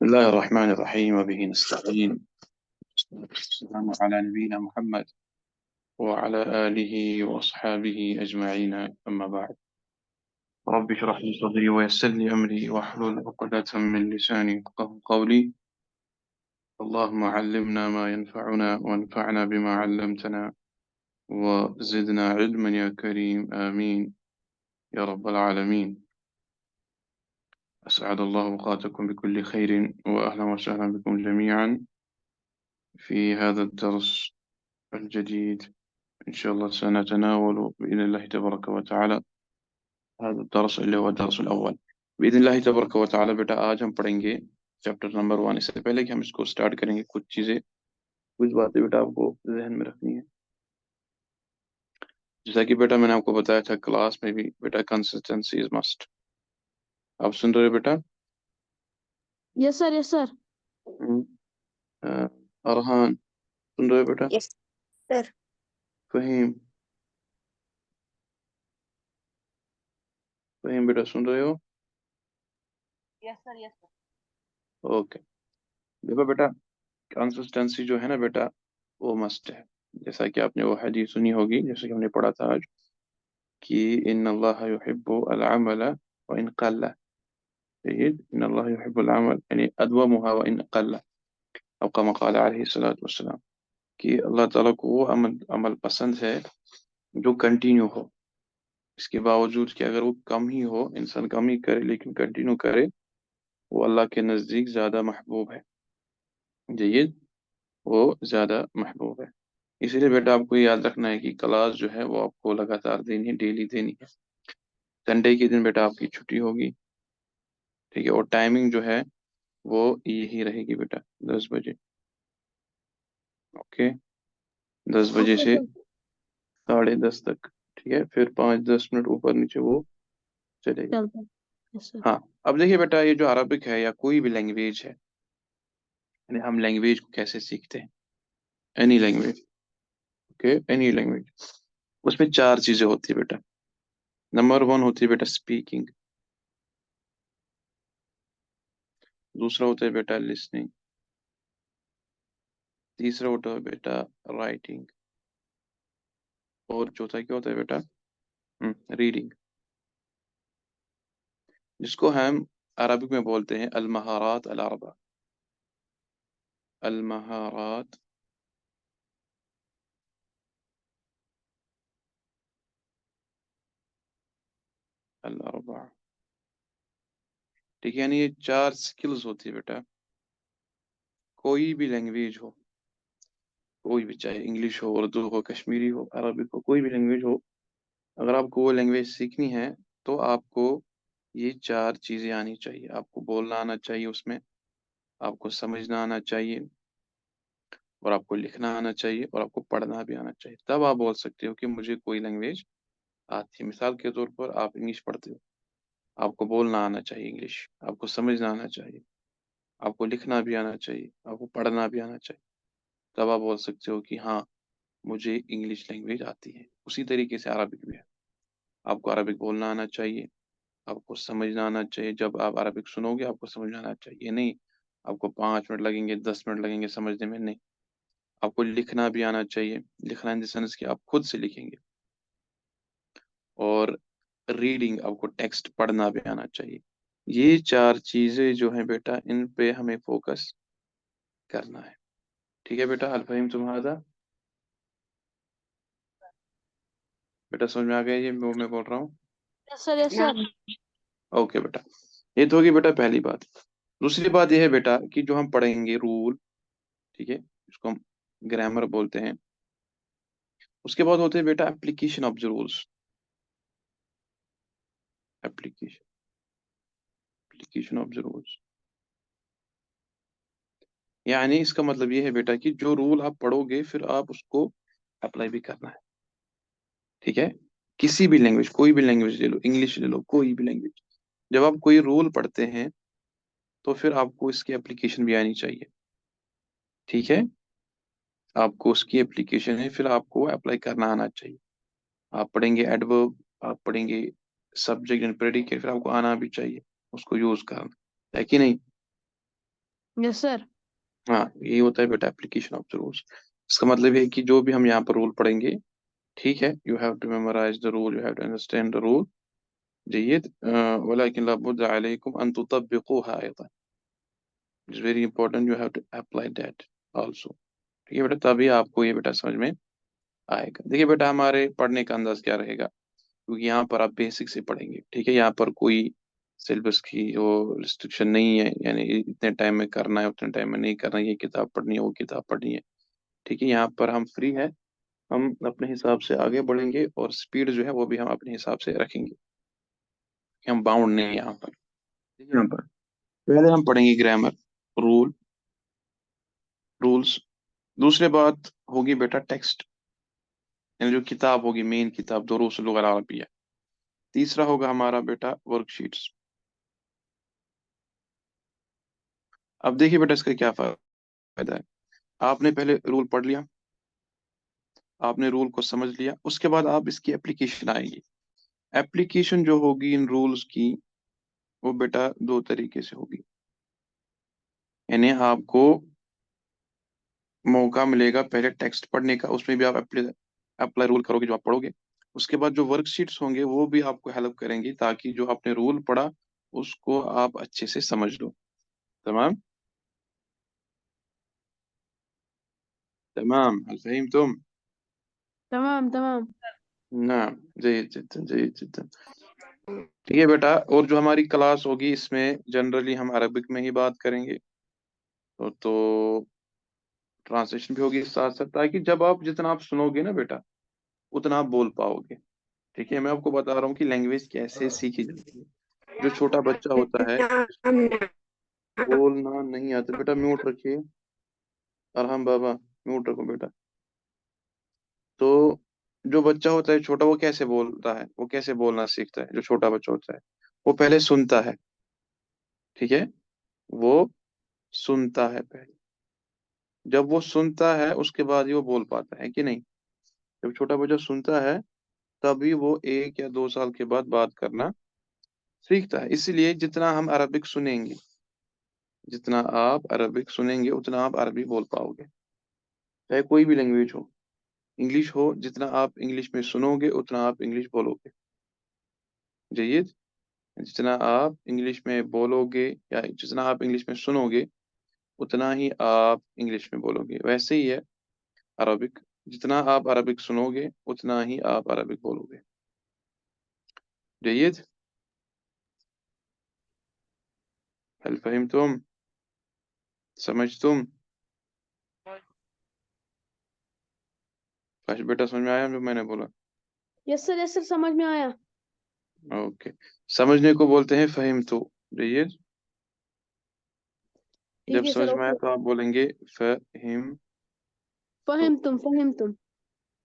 بسم الله الرحمن الرحيم وبه نستعين. والسلام على نبينا محمد وعلى آله وأصحابه أجمعين، أما بعد. رب اشرح لي صدري ويسر لي أمري واحلل عقدة من لساني يفقهوا قولي. اللهم علمنا ما ينفعنا وانفعنا بما علمتنا وزدنا علما يا كريم، آمين يا رب العالمين. أسعد الله أوقاتكم بكل خير، وأهلا وسهلا بكم جميعا في هذا الدرس الجديد. إن شاء الله سنتناول بإذن الله تبارك وتعالى هذا الدرس اللي هو الدرس الأول بإذن الله تبارك وتعالى. बेटा आज हम पढ़ेंगे चैप्टर नंबर 1। इससे पहले कि हम इसको स्टार्ट करेंगे, कुछ बातें बेटा आपको जहन में रखनी है। जैसा कि बेटा मैंने आपको बताया था क्लास में भी, बेटा कंसिस्टेंसी इज मस्ट। आप सुन रहे हो बेटा? Yes sir, yes sir. Arhan सुन रहे हो बेटा? Yes sir. फहीम फहीम बेटा सुन रहे हो? Yes sir, yes sir. Okay, देखो बेटा कंसिस्टेंसी जो है ना बेटा वो मस्ट है। जैसा कि आपने वो हदीस सुनी होगी, जैसे कि हमने पढ़ा था आज कि इन्नल्लाह युहिब्बु अल-अमल व इन क़ल्ल। इन्नल्लाह युहिब्बु अल-अमल यानी अदवमुहा व इन क़ल्ल, अब कमा क़ाल अलैहि सल्लल्लाहु अलैहि वसल्लम कि अल्लाह ताला को वो अमल पसंद है जो कंटिन्यू हो। इसके बावजूद कि अगर वो कम ही हो, इंसान कम ही करे लेकिन कंटिन्यू करे, वो अल्लाह के नज़दीक ज़्यादा महबूब है। जय्यद, वो ज़्यादा महबूब है। इसीलिए बेटा आपको याद रखना है कि क्लास जो है वो आपको लगातार देनी है, डेली देनी है। संडे के दिन बेटा आपकी छुट्टी होगी, ठीक है, और टाइमिंग जो है वो यही रहेगी बेटा 10 बजे। ओके, 10 बजे ओके से सर। 10:30 तक, ठीक है, फिर 5-10 मिनट ऊपर नीचे वो चलेगा। चलता है। Yes sir. हाँ, अब देखिए बेटा, ये जो अरबिक है या कोई भी लैंग्वेज है, यानी हम लैंग्वेज को कैसे सीखते हैं, any language, okay, any language, उसमें 4 चीजें होती है बेटा। नंबर 1 होती है बेटा स्पीकिंग, दूसरा होता है बेटा लिसनिंग, तीसरा होता है बेटा राइटिंग, और चौथा क्या होता है बेटा? रीडिंग, जिसको हम अरबिक में बोलते हैं अल महारात अल अरबा। अल महारात अल अरबा, ठीक है, यानी ये 4 स्किल्स होती है बेटा। कोई भी लैंग्वेज हो, कोई भी, चाहे इंग्लिश हो, उर्दू हो, कश्मीरी हो, अरबिक हो, कोई भी लैंग्वेज हो, अगर आपको वो लैंग्वेज सीखनी है तो आपको ये 4 चीज़ें आनी चाहिए। आपको बोलना आना चाहिए उसमें, आपको समझना आना चाहिए, और आपको लिखना आना चाहिए, और आपको पढ़ना भी आना चाहिए। तब आप बोल सकते हो कि मुझे कोई लैंग्वेज आती है। मिसाल के तौर पर आप इंग्लिश पढ़ते हो, आपको बोलना आना चाहिए इंग्लिश, आपको समझना आना चाहिए, आपको लिखना भी आना चाहिए, आपको पढ़ना भी आना चाहिए। तब आप बोल सकते हो कि हाँ, मुझे इंग्लिश लैंग्वेज आती है। उसी तरीके से अरबिक भी है, आपको अरबिक बोलना आना चाहिए, आपको समझना आना चाहिए। जब आप अरबिक सुनोगे आपको समझ आना चाहिए, नहीं आपको 5 मिनट लगेंगे, 10 मिनट लगेंगे समझने में, नहीं। आपको लिखना भी आना चाहिए, लिखना इन द सेंस कि आप खुद से लिखेंगे। और रीडिंग, आपको टेक्स्ट पढ़ना भी आना चाहिए। ये 4 चीजें जो हैं बेटा, इन पे हमें फोकस करना है, ठीक है बेटा? अल-फहीम तुम्हारा बेटा समझ में आ गया ये मैं बोल रहा हूँ? Yes sir, yes sir. Okay बेटा, ये तो होगी बेटा पहली बात। दूसरी बात यह है बेटा कि जो हम पढ़ेंगे रूल, ठीक है, इसको हम ग्रामर बोलते हैं। उसके बाद होते हैं बेटा application of the rules. Application application of the rules, यानी इसका मतलब ये है बेटा कि जो रूल आप पढ़ोगे फिर आप उसको अप्लाई भी करना है, ठीक है? किसी भी लैंग्वेज, कोई भी लैंग्वेज ले लो, इंग्लिश ले लो, कोई भी लैंग्वेज, जब आप कोई रूल पढ़ते हैं तो फिर आपको इसकी एप्लीकेशन भी आनी चाहिए, ठीक है? आपको उसकी एप्लीकेशन है, फिर आपको अप्लाई करना आना चाहिए। आप पढ़ेंगे एडवर्ब, आप पढ़ेंगे सब्जेक्ट एंड प्रेडिकेट, फिर आपको आना भी चाहिए उसको यूज करना, है कि नहीं? Yes sir. हाँ, ये होता है बेटा एप्लीकेशन ऑफ द रूल्स। इसका मतलब है कि जो भी हम यहाँ पर रूल पढ़ेंगे, ठीक है, you have to memorise the rule, you have to understand the rule. جيد ولكن لابد عليكم أن تطبقوها أيضا. It's very important, you have to apply that also. ठीक है बेटा, तभी आपको ये बेटा समझ में आएगा। देखिए बेटा, हमारे पढ़ने का अंदाज क्या रहेगा, क्योंकि यहाँ पर आप बेसिक से पढ़ेंगे, ठीक है। यहाँ पर कोई सिलेबस की वो रिस्ट्रिक्शन नहीं है, यानी इतने टाइम में करना है, उतने टाइम में नहीं करना है, ये किताब पढ़नी है, वो किताब पढ़नी है, ठीक है। यहाँ पर हम फ्री है, हम अपने हिसाब से आगे बढ़ेंगे और स्पीड जो है वो भी हम अपने हिसाब से रखेंगे, हम बाउंड नहीं है यहाँ पर। ठीक है, यहाँ पर पहले हम पढ़ेंगे ग्रामर, रूल, रूल्स। दूसरे बात होगी बेटा टेक्स्ट, यानी जो किताब होगी, मेन किताब दुरूस लुग़त अरबिया। तीसरा होगा हमारा बेटा वर्कशीट्स। अब देखिए बेटा, इसका क्या फायदा है। आपने पहले रूल पढ़ लिया, आपने रूल को समझ लिया, उसके बाद आप इसकी एप्लीकेशन आएगी। एप्लीकेशन जो होगी इन रूल्स की, वो बेटा दो तरीके से होगी। यानी आपको मौका मिलेगा पहले टेक्स्ट पढ़ने का, उसमें भी आप अप्लाई रूल करोगे जो आप पढ़ोगे। उसके बाद जो वर्कशीट्स होंगे वो भी आपको हेल्प करेंगी, ताकि जो आपने रूल पढ़ा उसको आप अच्छे से समझ लो। तमाम तमाम, हल फहीमतुम? तमाम तमाम। ना, जयद जिद्दन, जयद जिद्दन। ठीक है बेटा, और जो हमारी क्लास होगी इसमें जनरली हम अरबिक में ही बात करेंगे, तो ट्रांसलेशन भी होगी साथ साथ, ताकि जब आप जितना आप सुनोगे ना बेटा, उतना आप बोल पाओगे। ठीक है, मैं आपको बता रहा हूँ कि लैंग्वेज कैसे सीखी जाती है। जो छोटा बच्चा होता है, बोलना नहीं आता बेटा, म्यूट रखिए। अरहम बाबा, म्यूट रखो बेटा। तो जो बच्चा होता है छोटा, वो कैसे बोलता है, वो कैसे बोलना सीखता है, जो छोटा बच्चा होता है वो पहले सुनता है, ठीक है, वो सुनता है पहले। जब वो सुनता है उसके बाद ही वो बोल पाता है कि नहीं। जब छोटा बच्चा सुनता है तभी वो 1 या 2 साल के बाद बात करना सीखता है। इसीलिए जितना हम अरबिक सुनेंगे, जितना आप अरबिक सुनेंगे उतना आप अरबी बोल पाओगे, चाहे कोई भी लैंग्वेज हो। इंग्लिश हो, जितना आप इंग्लिश में सुनोगे उतना आप इंग्लिश बोलोगे। जयद, जितना आप इंग्लिश में बोलोगे या जितना आप इंग्लिश में सुनोगे उतना ही आप इंग्लिश में बोलोगे। वैसे ही है अरबिक, जितना आप अरबिक सुनोगे उतना ही आप अरबिक बोलोगे। जयद, हल फहिमतुम? समझ तुम? काश बेटा, समझ में आया जो मैंने बोला? यस सर, समझ में आया। ओके, समझने को बोलते हैं फहिम तो। जयद, जब ठीक है समझ सर, में आया ओके। तो आप बोलेंगे फहिम तो। फहिम तुम।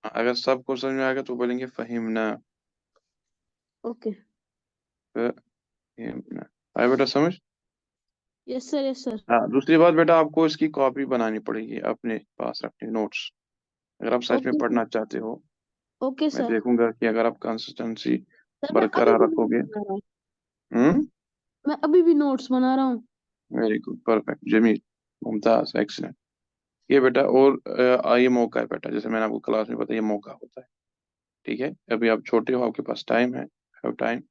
अगर सबको समझ में आएगा तो बोलेंगे फहिमना, ओके। फहिमना। आया बेटा समझ? Yes sir, yes sir. हाँ, दूसरी बात बेटा, आपको इसकी कॉपी बनानी पड़ेगी, अपने पास रखनी नोट्स, अगर आप सच में ओके सर। पढ़ना चाहते हो। ओके मैं सर। देखूंगा कि अगर आप कंसिस्टेंसी सर मैं अभी बरकरार भी नोट्स रखोगे। बना रहा हूँ। हम्म, मैं अभी भी नोट्स बना रहा हूँ। Very good, perfect, Jamil, Mumtaz, excellent. ये बेटा, और ये मौका है बेटा, जैसे मैंने आपको क्लास में बताया, ये मौका होता है। ठीक है, अभी आप छोटे हो, आपके पास टाइम है, हैव टाइम,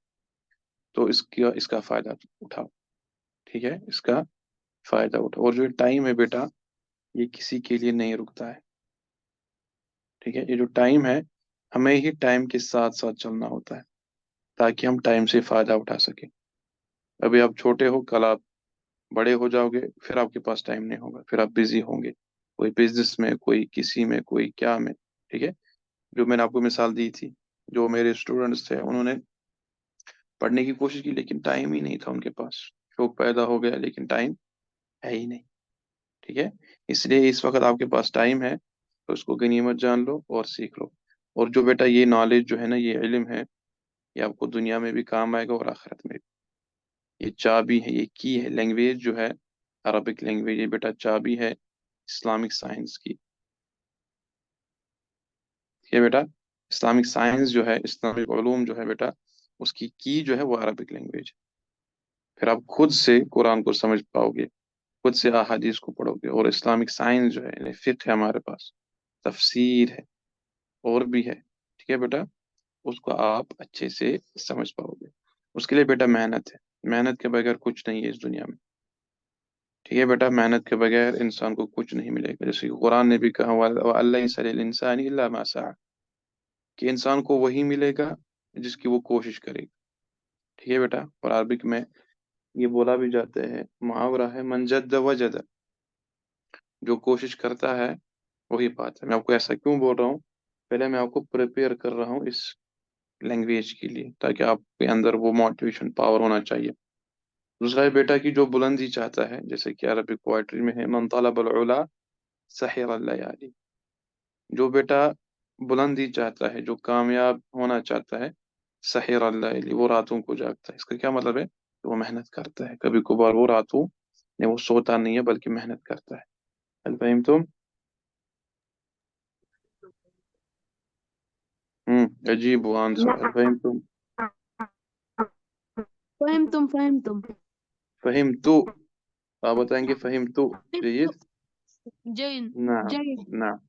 तो इसका इसका फायदा उठाओ। ठीक है, इसका फायदा उठाओ। और जो टाइम है बेटा, ये किसी के लिए नहीं रुकता है। ठीक है, ये जो टाइम है, हमें ही टाइम के साथ साथ चलना होता है, ताकि हम टाइम से फायदा उठा सके। अभी आप छोटे हो, कल आप बड़े हो जाओगे, फिर आपके पास टाइम नहीं होगा, फिर आप बिजी होंगे, कोई बिजनेस में, कोई किसी में, कोई क्या में। ठीक है, जो मैंने आपको मिसाल दी थी, जो मेरे स्टूडेंट्स थे, उन्होंने पढ़ने की कोशिश की लेकिन टाइम ही नहीं था उनके पास। शौक पैदा हो गया लेकिन टाइम है ही नहीं। ठीक है, इसलिए इस वक्त आपके पास टाइम है, तो उसको गनीमत जान लो और सीख लो। और जो बेटा ये नॉलेज जो है ना, ये इल्म है, ये आपको दुनिया में भी काम आएगा और आखिरत में भी। ये चाबी है, ये की है, लैंग्वेज जो है अरबिक लैंग्वेज, ये बेटा चाबी है इस्लामिक साइंस की। ठीक है बेटा, इस्लामिक साइंस जो है, इस्लामिक उलूम जो है बेटा, उसकी की जो है वो अरबिक लैंग्वेज। फिर आप खुद से कुरान को समझ पाओगे, खुद से अहादीस को पढ़ोगे, और इस्लामिक साइंस जो है, यानी फिक्र है हमारे पास, तफसीर है, और भी है, ठीक है बेटा, उसको आप अच्छे से समझ पाओगे। उसके लिए बेटा मेहनत है, मेहनत के बगैर कुछ नहीं है इस दुनिया में, ठीक है बेटा, मेहनत के बगैर इंसान को कुछ नहीं मिलेगा। जैसे कि कुरान ने भी कहा, वअल्ला यसअलिल इंसान इल्ला मा सआ, कि इंसान को वही मिलेगा जिसकी वो कोशिश करेगा, ठीक है बेटा। और अरबिक में ये बोला भी जाता है, मुहावरा है, मन जद्द वजद, जो कोशिश करता है वही पाता है। मैं आपको ऐसा क्यों बोल रहा हूँ, पहले मैं आपको प्रिपेयर कर रहा हूँ इस लैंग्वेज के लिए, ताकि आपके अंदर वो मोटिवेशन पावर होना चाहिए। दूसरा है बेटा कि जो बुलंदी चाहता है, जैसे कि अरबिक पोएट्री में है, मन तलबल उला सहिर लयाली, जो बेटा बुलंदी चाहता है, जो कामयाब होना चाहता है, सहिर लयाली, वो रातों को जागता है। इसका क्या मतलब है, कि वो मेहनत करता है, कभी कभार वो रातों में वो सोता नहीं है बल्कि मेहनत करता है। हल फहिम तुम? अजीब आंसर, हल फहिम तुम? फहिम तुम। फहिम तो, आप बताएंगे फहिम तो। जयद। जय नाम। जय। नाम।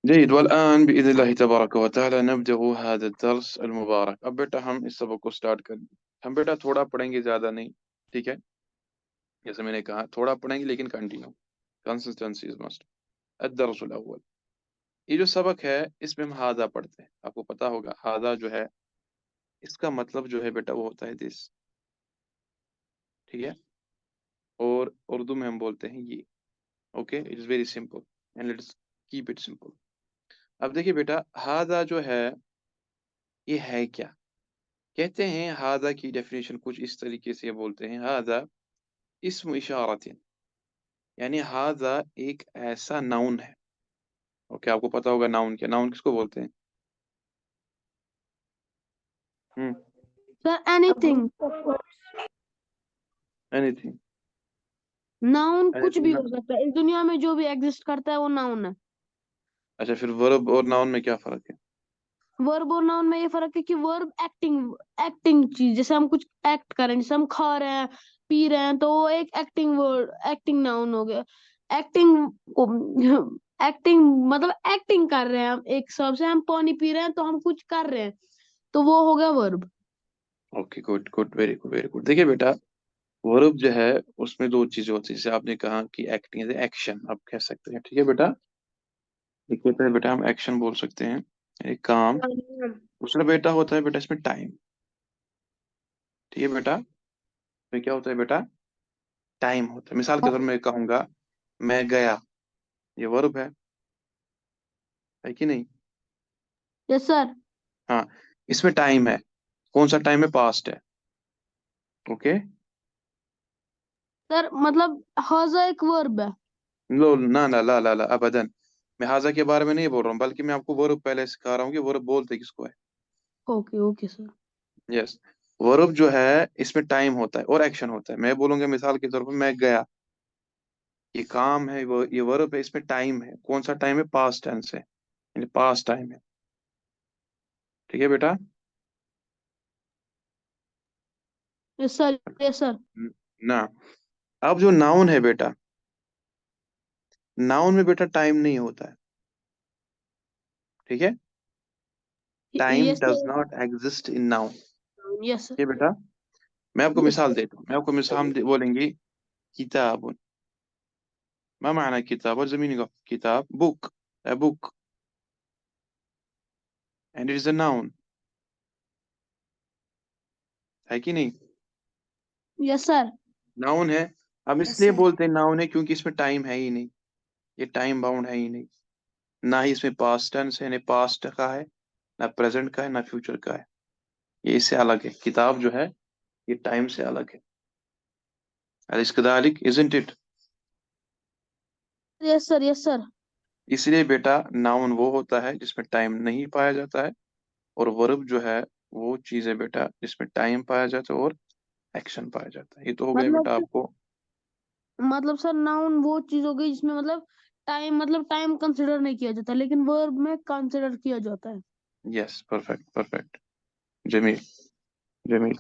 جيد، والآن بإذن الله تبارك وتعالى نبدأ هذا الدرس المبارك. अब बेटा हम इस सबक को स्टार्ट कर, हम बेटा थोड़ा पढ़ेंगे, ज़्यादा नहीं, ठीक है। जैसे मैंने कहा थोड़ा पढ़ेंगे लेकिन कंटिन्यू, कंसिस्टेंसी इज मस्ट। अद्दरसुल अव्वल, ये जो सबक है इसमें हम हादा पढ़ते हैं। आपको पता होगा हादा जो है, इसका मतलब जो है बेटा वो होता है दिस, ठीक है। और उर्दू में हम बोलते हैं ये। Okay, it is very simple and let's keep it simple. अब देखिए बेटा, हादा जो है ये है क्या। कहते हैं हादा की डेफिनेशन कुछ इस तरीके से बोलते हैं, हादा इस्म इशारतिन, यानी हादा एक ऐसा नाउन है। ओके, आपको पता होगा नाउन क्या, नाउन किसको बोलते हैं? हम्म, सर एनीथिंग, एनीथिंग। नाउन कुछ भी एनीथिंग। हो सकता है, इस दुनिया में जो भी एग्जिस्ट करता है वो नाउन है। अच्छा, फिर वर्ब और नाउन में क्या फर्क है? वर्ब और नाउन में ये फर्क है कि वर्ब एक्टिंग, एक्टिंग चीज, जैसे हम कुछ एक्ट कर रहे हैं, जैसे हम खा रहे हैं, पी रहे हैं, तो वो एक एक्टिंग वर्ड, एक्टिंग नाउन हो गया। एक्टिंग को एक्टिंग मतलब एक्टिंग कर रहे हैं हम, एक हिसाब से हम पानी पी रहे हैं तो हम कुछ कर रहे हैं, तो वो हो गया verb. Okay, good good, very good very good. देखिए बेटा, वर्ब जो है उसमें दो चीजें होती है, जैसे आपने कहा कि एक्टिंग है, एक्शन आप कह सकते हैं, ठीक है बेटा। एक होता है बेटा हम एक्शन बोल सकते हैं, एक काम। दूसरा बेटा होता है बेटा इसमें टाइम, ठीक है बेटा। में क्या होता है बेटा, टाइम होता है। मिसाल के तौर पर मैं कहूंगा मैं गया, ये वर्ब है कि नहीं? Yes sir. हाँ, इसमें टाइम है, कौन सा टाइम है, पास्ट है। ओके। सर मतलब हाजा एक वर्ब है। लो ना ना ला ला ला अबदन, मैं हाजा के बारे में नहीं बोल रहा हूँ, बल्कि मैं आपको वर्ब पहले सिखा रहा हूँ कि वर्ब बोलते किसको है। Okay okay sir. Yes, verb जो है इसमें टाइम होता है और एक्शन होता है। मैं बोलूंगा मिसाल के तौर पर मैं गया, ये काम है, वो ये वर्ब है, इसमें टाइम है, कौन सा टाइम है, पास्ट टेंस है, यानी पास्ट टाइम है, ठीक है बेटा। Yes sir yes sir. ना, अब जो नाउन है बेटा, नाउन में बेटा टाइम नहीं होता है, ठीक है। Time yes does sir. Not exist in noun, yes ठीक है बेटा। मैं आपको यस मिसाल सर। देता हूँ, मैं आपको मिसाल, हम बोलेंगे किताब, ما معنى كتاب, what's the meaning of किताब, book, a book, and it is a noun, है कि नहीं? Yes sir. नाउन है। अब यस इसलिए सर। बोलते हैं नाउन है क्योंकि इसमें टाइम है ही नहीं, ये टाइम बाउंड है ही नहीं, ना ही इसमें पास्ट टेंस है, ना पास्ट का है, ना प्रेजेंट का है, ना फ्यूचर का है, ये इससे अलग है। किताब जो है ये टाइम से अलग है। अलिस कदालिक isn't it? Yes sir yes sir. इसलिए बेटा नाउन वो होता है जिसमें टाइम नहीं पाया जाता है, और वर्ब जो है वो चीज है बेटा जिसमें टाइम पाया जाता है और एक्शन पाया जाता है। ये तो हो गया बेटा मतलब आपको। मतलब सर नाउन वो चीज हो गई जिसमें मतलब टाइम कंसिडर नहीं किया जाता, लेकिन वर्ब में कंसिडर किया जाता है। Yes, perfect perfect, Jamil Jamil.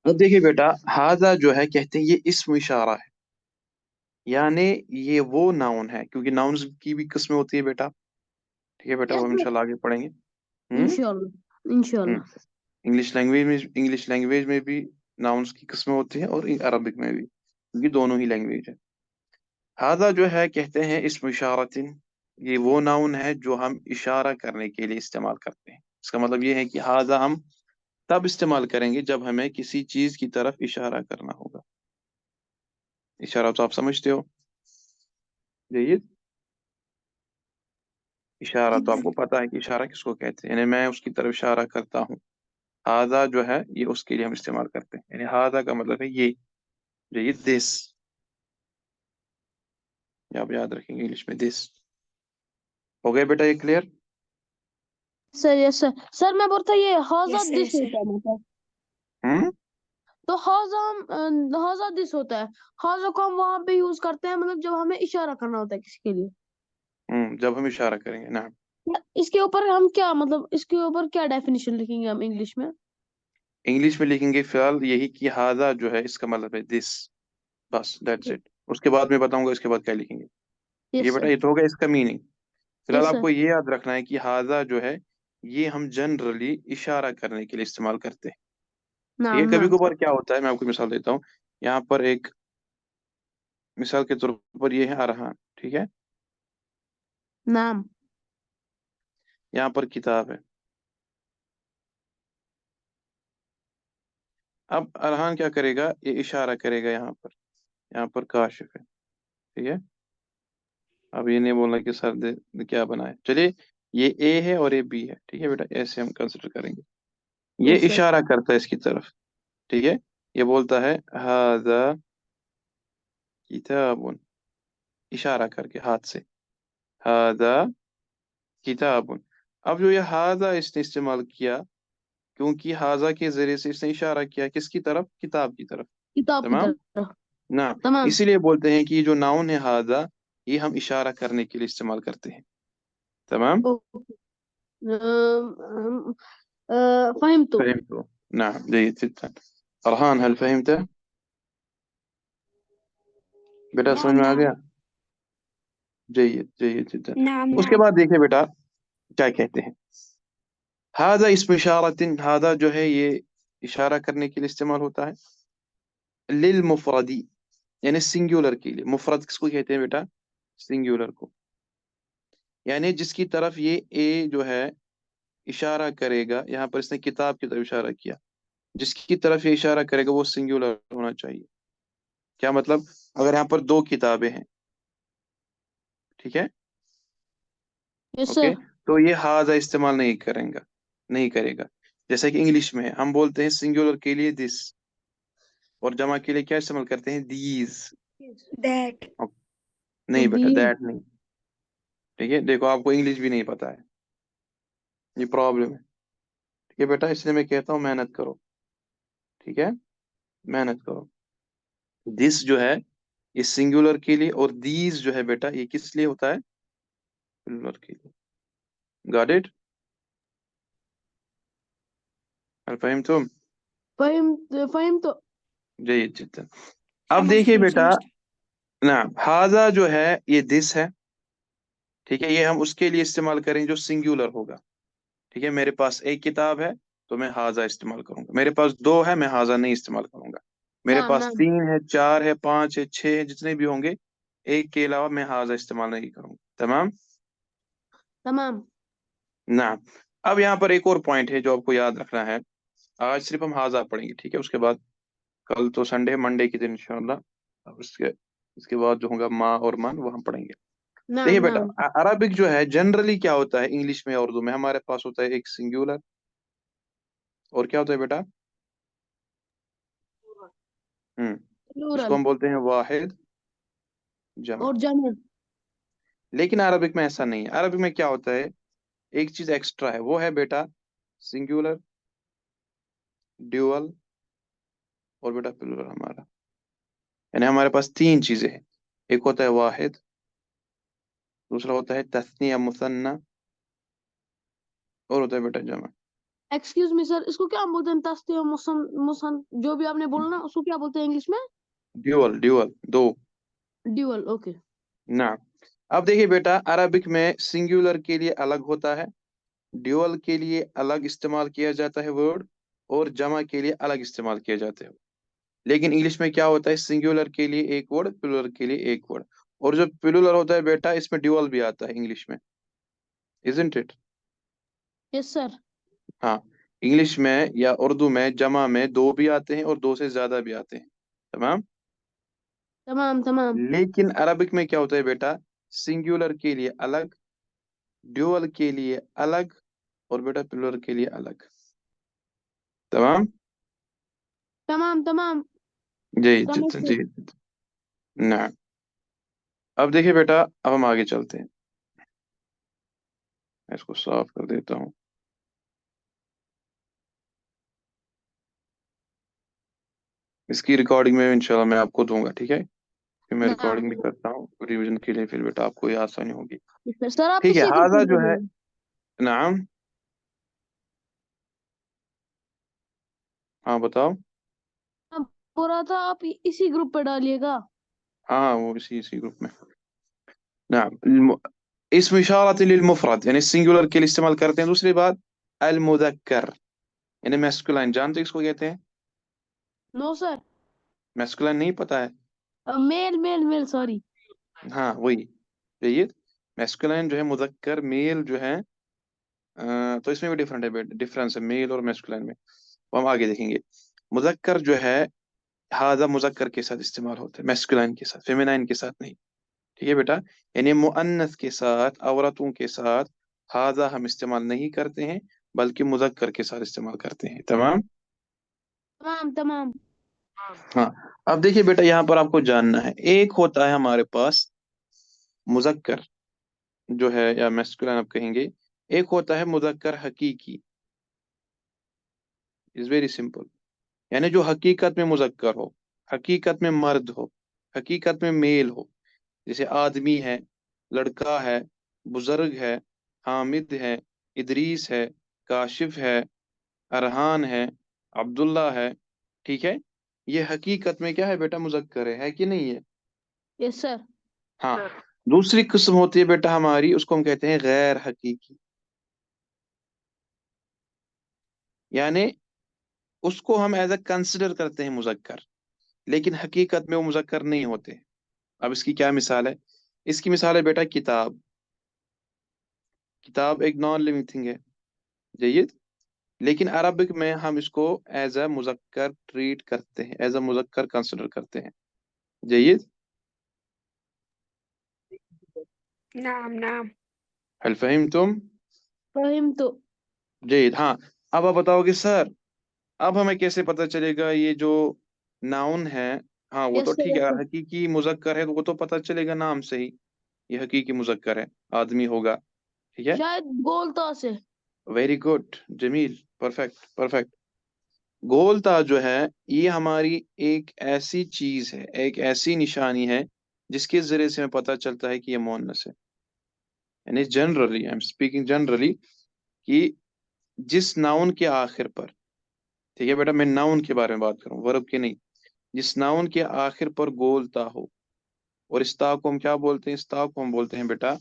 अब देखिए बेटा, हाजा जो है कहते हैं ये इस्म इशारा है, यानी ये वो नाउन है, क्योंकि नाउन्स की भी किस्में होती है बेटा, ठीक है बेटा, वो यस हम सर, इंशाल्लाह आगे पढ़ेंगे। इंशाल्लाह इंशाल्लाह। इंग्लिश लैंग्वेज में भी नाउन्स की किस्में होती हैं और अरबिक में भी, क्योंकि दोनों ही लैंग्वेज है। हादा जो है कहते हैं इस्म इशारतिन, ये वो नाउन है जो हम इशारा करने के लिए इस्तेमाल करते हैं। इसका मतलब ये है कि हादा हम तब इस्तेमाल करेंगे जब हमें किसी चीज की तरफ इशारा करना होगा। इशारा तो आप समझते हो, यही इशारा तो आपको पता है कि इशारा किसको कहते हैं, यानी मैं उसकी तरफ इशारा करता हूँ। हादा जो है ये उसके लिए हम इस्तेमाल करते हैं, यानी हादा का मतलब है ये दिस, आप याद रखेंगे इंग्लिश में दिस। हो गया बेटा ये clear? Sir, yes sir. Sir मैं बोलता ये हाजा yes sir, this yes sir. होता है मतलब, हम्म तो हाजा दिस होता है। हाजा को हम वहां पे यूज करते हैं मतलब जब हमें इशारा करना होता है किसी के लिए। जब हम इशारा करेंगे ना। इसके ऊपर हम क्या मतलब, इसके ऊपर क्या डेफिनेशन लिखेंगे हम इंग्लिश में? इंग्लिश में लिखेंगे फिलहाल यही कि हादा जो है इसका मतलब है दिस, बस दैट्स इट। उसके बाद मैं बताऊंगा इसके बाद क्या लिखेंगे। ये यस बेटा सर, ये तो होगा इसका मीनिंग। फिलहाल यस सर। आपको ये याद रखना है कि हादा जो है ये हम जनरली इशारा करने के लिए इस्तेमाल करते हैं। ठीक है, नाम कभी नाम कभार क्या होता है, मैं आपको मिसाल देता हूँ। यहाँ पर एक मिसाल के तौर पर ये है अरहान, ठीक है, नाम। यहाँ पर किताब है। अब अरहान क्या करेगा, ये इशारा करेगा यहाँ पर काशिफ है, ठीक है। अब ये नहीं बोलना कि सर ने क्या बनाया, चलिए ये ए है और ये बी है, ठीक है बेटा, ऐसे हम कंसिडर करेंगे। ये यस सर। इशारा करता है इसकी तरफ, ठीक है। ये बोलता है हाजा किताबुन, इशारा करके हाथ से, हाजा किताबुन। अब जो ये हाजा इसने इस्तेमाल किया, क्योंकि हाजा के जरिए से इसने इशारा किया किसकी तरफ, किताब की तरफ। किताब की तमाम तरफ। ना, तमाम। इसीलिए बोलते हैं कि ये जो नाउन है हाजा, ये हम इशारा करने के लिए इस्तेमाल करते हैं। तमाम। ओके। फहिम तो। فهمت. نعم جيد جدا. فرحان هل فهمت؟ बेटा समझ नाम में आ नाम गया? जयद जयद जدا। नाम उसके नाम। बाद देखिए बेटा क्या कहते हैं, हादा इसमें इशारतिन, हादा जो है ये इशारा करने के लिए इस्तेमाल होता है। लिल मुफरदी, यानी सिंगुलर के लिए। मुफरद किसको कहते हैं बेटा, सिंगुलर को। यानी जिसकी तरफ ये ए जो है इशारा करेगा, यहाँ पर इसने किताब की तरफ इशारा किया, जिसकी तरफ ये इशारा करेगा वो सिंगुलर होना चाहिए। क्या मतलब, अगर यहाँ पर दो किताबें हैं, ठीक है, यस ओके, सर। तो ये हाजा इस्तेमाल नहीं करेगा। जैसे कि इंग्लिश में हम बोलते हैं सिंगुलर के लिए दिस, और जमा के लिए क्या इस्तेमाल करते हैं, दीज। दैट। नहीं बेटा दी। दैट नहीं, ठीक है, देखो आपको इंग्लिश भी नहीं पता है, ये प्रॉब्लम है। ठीक है बेटा, इसलिए मैं कहता हूँ मेहनत करो, ठीक है, मेहनत करो। दिस जो है ये सिंगुलर के लिए, और दीज जो है बेटा ये किस लिए होता है, प्लुरल के लिए। Got it? फहिम तुम? फहिम। फहिम तो। जयद जिद्दन। अब समझ देखिए गए, बेटा, समझ गए। ना हाजा जो है ये दिस है, ठीक है, ये हम उसके लिए इस्तेमाल करेंगे जो सिंगुलर होगा। ठीक है, मेरे पास एक किताब है तो मैं हाजा इस्तेमाल करूंगा, मेरे पास दो है मैं हाजा नहीं इस्तेमाल करूंगा, मेरे नाम पास नाम। तीन है, चार है, पांच है, छह है, जितने भी होंगे, एक के अलावा मैं हाजा इस्तेमाल नहीं करूंगा। तमाम तमाम। ना। अब यहाँ पर एक और पॉइंट है जो आपको याद रखना है। आज सिर्फ हम हाजा पढ़ेंगे, ठीक है, उसके बाद कल तो संडे, मंडे के दिन इंशाल्लाह, अब इसके बाद जो होगा माँ और मन वो हम पढ़ेंगे। नाम देखिए बेटा, नाम। अरबिक जो है जनरली क्या होता है, इंग्लिश में और उर्दू में हमारे पास होता है एक सिंगुलर, और क्या होता है बेटा, इसको प्लूरल। हम बोलते हैं वाहिद, जमा। और जमा। लेकिन अरबिक में ऐसा नहीं है, अरबिक में क्या होता है, एक चीज एक्स्ट्रा है, वो है बेटा सिंगुलर, ड्यूअल, और बेटा प्लूरल हमारा। यानी हमारे पास तीन चीजें हैं, एक होता है वाहिद, दूसरा होता है तस्निया मुसन्ना, और होता है बेटा जमा। एक्सक्यूज मी सर, इसको क्या बोलते हैं? तस्ती मुसन मुसन जो भी आपने बोला ना, उसको क्या बोलते हैं इंग्लिश में? ड्यूअल ड्यूअल दो, ड्यूअल, ओके। ना, अब देखिए बेटा, अरबिक में सिंगुलर के लिए अलग होता है, ड्यूअल के लिए अलग इस्तेमाल किया जाता है वर्ड, और जमा के लिए अलग इस्तेमाल किया जाता है। लेकिन इंग्लिश में क्या होता है, सिंगुलर के लिए एक वर्ड, प्लुरल के लिए एक वर्ड। और जो प्लुरल होता है बेटा, इसमें ड्यूअल भी आता है इंग्लिश में, इजंट इट? Yes sir. हाँ, इंग्लिश में या उर्दू में जमा में दो भी आते हैं और दो से ज्यादा भी आते हैं। तमाम। तमाम तमाम। लेकिन अरबिक में क्या होता है बेटा, सिंगुलर के लिए अलग, ड्यूअल के लिए अलग, और बेटा प्लुरल के लिए अलग। तमाम। तमाम तमाम। जी जी समझ जी। ना, अब देखिए बेटा, अब हम आगे चलते हैं। मैं इसको साफ कर देता हूँ। इसकी रिकॉर्डिंग में इंशाल्लाह मैं आपको दूंगा, ठीक है? फिर मैं नाम। रिकॉर्डिंग भी करता हूँ रिवीजन के लिए, फिर बेटा आपको ये आसानी होगी। सर आप ठीक है, इसी ग्रुप हाजा में जो है, डालिएगा। नाम, हाँ बताओ। मैं बोल रहा था आप इसी ग्रुप पे डालिएगा। हाँ हाँ, वो इसी इसी ग्रुप में। नाम, इसम इशारत लिल मुफरद, यानी सिंगुलर के लिए इस्तेमाल करते हैं। दूसरी बात, अल मुदक्कर, यानी मैस्कुलाइन, जानते हैं किसको कहते हैं? No sir. मैस्कुलाइन नहीं पता है? Male male male, sorry. हाँ वही। ये मैस्कुलाइन जो है, मुदक्कर मेल जो है, तो इसमें भी डिफरेंस है मेल और मैस्कुलाइन में, वो हम आगे देखेंगे। मुदक्कर जो है, हाजा मुजक्कर के साथ इस्तेमाल होता है, मैस्कुलाइन के साथ, फेमिनाइन के साथ नहीं। ठीक है बेटा, यानी मुअन्नस के साथ, औरतों के साथ हाजा हम इस्तेमाल नहीं करते हैं, बल्कि मुजक्कर के साथ इस्तेमाल करते हैं। तमाम। तमाम तमाम। हाँ, अब देखिए बेटा, यहाँ पर आपको जानना है, एक होता है हमारे पास मुजक्कर जो है, या मैस्कुलाइन आप कहेंगे, एक होता है मुजक्कर हकीकी। इज वेरी सिंपल, यानी जो हकीकत में मुजक्कर हो, हकीकत में मर्द हो, हकीकत में मेल हो। जैसे आदमी है, लड़का है, बुजुर्ग है, हामिद है, इदरीस है, काशिफ है, अरहान है, अब्दुल्ला है। ठीक है, ये हकीकत में क्या है बेटा, मुजक्कर है कि नहीं है? Yes sir. हाँ। दूसरी किस्म होती है बेटा हमारी, उसको हम कहते हैं गैर हकीकी, यानी उसको हम एज अ कंसिडर करते हैं मुजक्कर, लेकिन हकीकत में वो मुजक्कर नहीं होते। अब इसकी क्या मिसाल है? इसकी मिसाल है बेटा किताब। किताब एक नॉन लिविंग थिंग है, जयद, लेकिन अरबिक में हम इसको एज अ मुजक्कर ट्रीट करते हैं, एज अ मुजक्कर कंसिडर करते हैं। जयद, नाम नाम। हल फहिम तुम? फहिम तो। जयद, हाँ। अब आप बताओगे सर, अब हमें कैसे पता चलेगा ये जो नाउन है, हाँ वो तो यस सर, ठीक यस है, सर। हकीकी मुजक्कर है तो वो तो पता चलेगा नाम से ही, ये हकीकी मुजक्कर है, आदमी होगा। ठीक है, शायद गोलता से। Very good, Jamil, perfect perfect. गोलता जो है, ये हमारी एक ऐसी चीज है, एक ऐसी निशानी है, जिसके जरिए से हमें पता चलता है कि ये मुअन्नस है। यानी generally, I am speaking generally, कि जिस नाउन के आखिर पर, ठीक है बेटा, मैं नाउन के बारे में बात करूं, वर्ब के नहीं, जिस नाउन के आखिर पर गोलता हो, और इस ता को हम क्या बोलते हैं, इस ता को हम बोलते हैं बेटा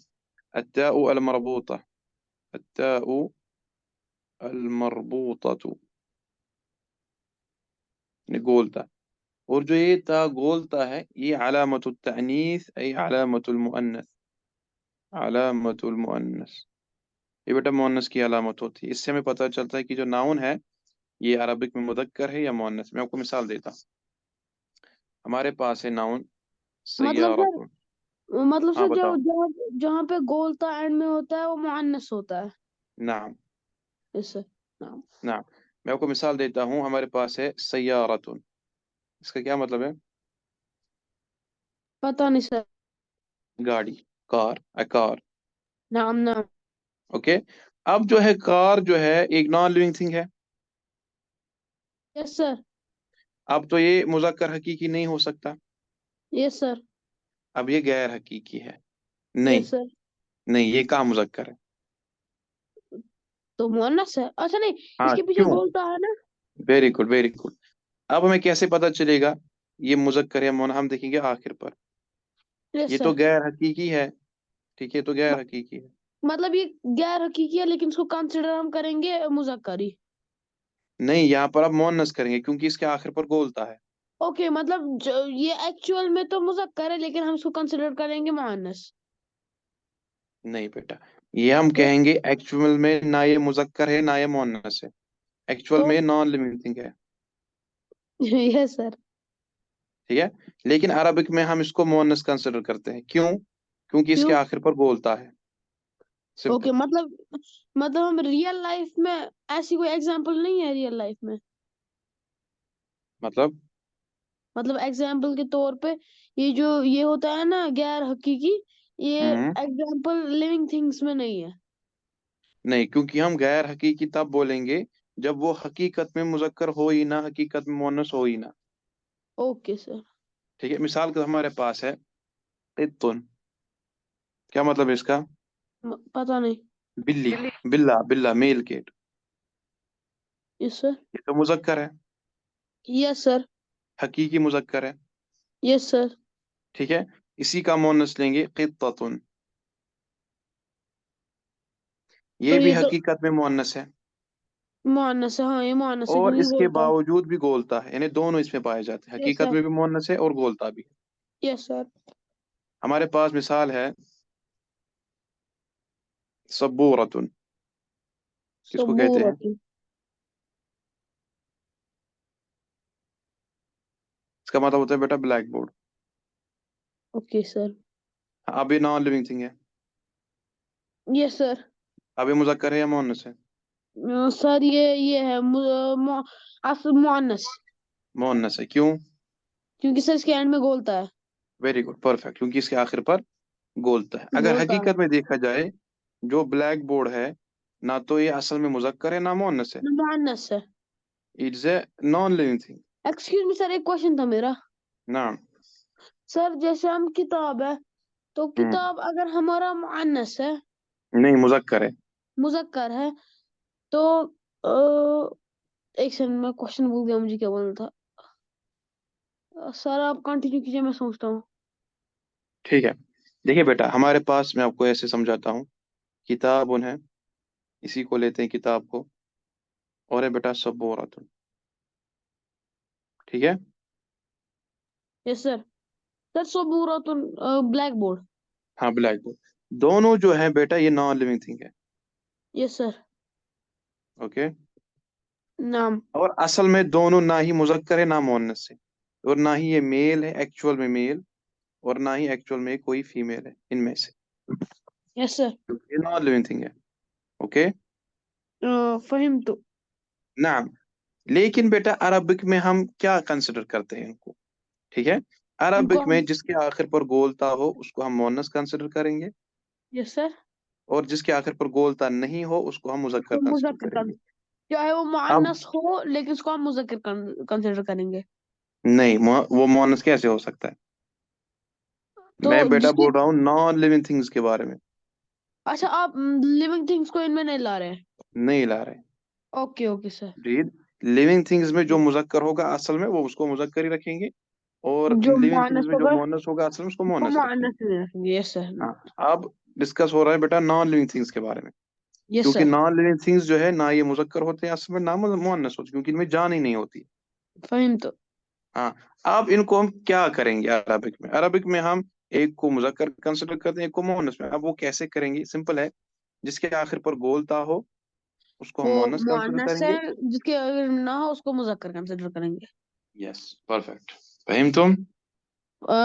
अत्ताउ अल मरबूता, अत्ताउ अल मरबूता, गोलता। और जो ये ता गोलता है, ये अलामतुत तअनीस, ay अलामतुल मुअन्नस, अलामतुल मुअन्नस, ये बेटा मुअन्नस की अलामत होती है। इससे हमें पता चलता है कि जो नाउन है, ये अरबिक में मुदक्कर है या मुअन्नस। मैं आपको मिसाल देता हूँ। हमारे पास है नाउन मतलब सय्यारतुन। सर, मतलब हाँ सर जो बताओ। जहाँ जहाँ पे गोलता एंड में होता है वो मुअन्नस होता है। नाम, यस सर। नाम। नाम। मैं आपको मिसाल देता हूँ, हमारे पास है सय्यारतुन, इसका क्या मतलब है? पता नहीं सर। गाड़ी, कार, अ कार। नाम नाम। ओके, अब जो है कार जो है, एक नॉन लिविंग थिंग है। Yes sir. अब तो ये मुजक्कर हकीकी नहीं हो सकता, यस सर। अब ये गैर हकीकी है। नहीं, यस सर। नहीं, ये कहाँ मुजक्कर है? तो मुअन्नस है, अच्छा नहीं। हाँ, इसके पीछे क्यों? गोलता है ना। Very good, very good. अब हमें कैसे पता चलेगा ये मुजक्कर है मुअन्नस? हम देखेंगे आखिर पर, यस ये तो सर। गैर हकीकी है, ठीक है, तो गैर हकीकी है। मतलब ये गैर हकीकी है, लेकिन इसको कंसिडर हम करेंगे मुज़क्कर ही। नहीं, यहाँ पर आप मोनस करेंगे क्योंकि इसके आखिर पर गोलता है। ओके, मतलब ये एक्चुअल में तो मुज़क्कर है, लेकिन हम इसको कंसिडर करेंगे मुअन्नस। नहीं बेटा, ये हम तो कहेंगे एक्चुअल में ना ये मुजक्कर है ना ये मोनस है, एक्चुअल तो में नॉन लिविंग थिंग है, यस सर। ठीक है। लेकिन अरबिक में हम इसको मोनस कंसिडर करते हैं, क्यों? क्योंकि इसके क्यों? आखिर पर गोलता है, ओके, सिंपल। मतलब हम रियल लाइफ में ऐसी कोई एग्जांपल नहीं है रियल लाइफ में। मतलब मतलब एग्जांपल के तौर पे ये जो ये होता है ना गैर हकीकी, ये हम्म एग्जांपल लिविंग थिंग्स में नहीं है। नहीं, क्योंकि हम गैर हकीकी तब बोलेंगे जब वो हकीकत में मुजक्कर हो ही ना, हकीकत में मोनस हो ही ना। Okay sir. ठीक है, मिसाल के हमारे पास है इत्तुन, क्या मतलब है इसका? पता नहीं। बिल्ली, बिल्ला, बिल्ला, मेल केट। Yes sir. ये तो मुजक्कर है, यस सर। हकीकी मुजक्कर है, यस सर। ठीक है। इसी का मोनस लेंगे क़ित्ततुन, तो ये भी ये तो हकीकत में मोनस है मुअन्नस है, हाँ ये मुअन्नस है और क्योंकि इसके बोलता है। बावजूद भी गोलता है, यानी दोनों इसमें पाए जाते हैं, यस हकीकत सर। में भी मोनस है और गोलता भी है। Yes sir. हमारे पास मिसाल है सबूरतुन, किसको कहते हैं? सबूरत। इसका मतलब होता है बेटा ब्लैक बोर्ड। Okay sir. अब ये नॉन लिविंग थिंग है, यस सर। अब ये मुजक्कर है या मोनस है? सर ये है मुअन्नस। मोनस है, क्यों? क्योंकि सर इसके एंड में बोलता है। वेरी गुड, परफेक्ट, क्योंकि इसके आखिर पर गोलता है। अगर बोलता है। हकीकत में देखा जाए, जो ब्लैक बोर्ड है, ना तो ये असल में मुजक्कर है ना मोनस है, मुअन्नस है। It's a non living thing. Excuse me sir, एक क्वेश्चन था मेरा। ना। सर जैसे हम किताब है, तो हम्म किताब अगर हमारा मुअन्नस है, नहीं, मुजक्कर है। मुज़क्कर है, तो एक सेकंड, मैं क्वेश्चन भूल गया, मुझे क्या बोलना था। सर आप कंटिन्यू कीजिए, मैं सोचता हूँ। ठीक है, देखिए बेटा, हमारे पास मैं आपको ऐसे समझाता हूँ, किताब है, इसी को लेते हैं किताब को, और है बेटा सबूरतुन, ठीक है। Yes sir. सर सबूरतुन ब्लैक बोर्ड। हाँ, ब्लैक बोर्ड, दोनों जो है बेटा ये नॉन लिविंग थिंग है, यस सर। ओके। नाम। और असल में दोनों ना ही मुजक्कर है ना मुअन्नस है, और ना ही ये मेल है एक्चुअल में मेल, और ना ही एक्चुअल में कोई फीमेल है इनमें से, यस सर। क्योंकि ये नॉन लिविंग थिंग है, ओके। फहिम तो। नाम। लेकिन बेटा अरबिक में हम क्या कंसिडर करते हैं इनको, ठीक है। इनको अरबिक हम। में जिसके आखिर पर गोलता हो उसको हम मोनस कंसिडर करेंगे, यस सर। और जिसके आखिर पर गोलता नहीं हो उसको हम मुजक्कर तो कंसिडर मुज़क्कर करेंगे। चाहे वो अब मुअन्नस हो, लेकिन उसको हम मुज़क्कर कंसिडर करेंगे। नहीं, वो मोनस कैसे हो सकता है? तो मैं बेटा जिसकी। बोल रहा हूँ नॉन लिविंग थिंग्स के बारे में, अच्छा, आप लिविंग थिंग्स को इनमें नहीं ला रहे हैं। नहीं ला रहे। Okay okay sir. जी, लिविंग थिंग्स में जो मुजक्कर होगा असल में वो उसको मुजक्कर ही रखेंगे, और जो लिविंग थिंग्स मुअन्नस में जो होगा मोनस होगा असल में उसको उसको मोनस रखेंगे। मुअन्नस में रखेंगे। Yes sir. हाँ, अब डिस्कस हो रहा है बेटा नॉन लिविंग थिंग्स के बारे में, यस क्योंकि सर। नॉन लिविंग थिंग्स जो है ना ये मुजक्कर होते हैं असल में ना मुअन्नस होते, क्योंकि इनमें जान ही नहीं होती। फहिम तो। हाँ, अब इनको हम क्या करेंगे अरबिक में? अरबिक में हम एक को मुजक्कर कंसिडर करते हैं, एक को मुअन्नस में। अब वो कैसे करेंगे? सिंपल है, जिसके आखिर पर गोलता हो उसको हम वो मुअन्नस कंसिडर मुअन्नस है, करेंगे। जिसके अगर ना हो उसको मुज़क्कर कंसिडर करेंगे। यस, परफेक्ट, फहीम तुम?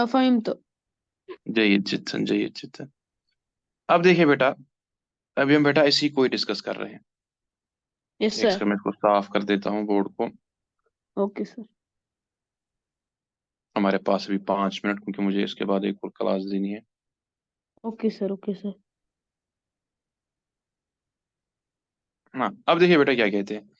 फहिम तो। जयद जिद्दन, जयद जिद्दन। अब देखिए बेटा, अभी हम बेटा इसी को ही डिस्कस कर रहे हैं। यस एक सर। सेकंड, मैं इसको साफ कर देता हूँ बोर्ड को। Okay sir. हमारे पास अभी 5 मिनट, क्योंकि मुझे इसके बाद एक और क्लास देनी है। Okay sir. Okay sir. हाँ, अब देखिए बेटा क्या कहते हैं।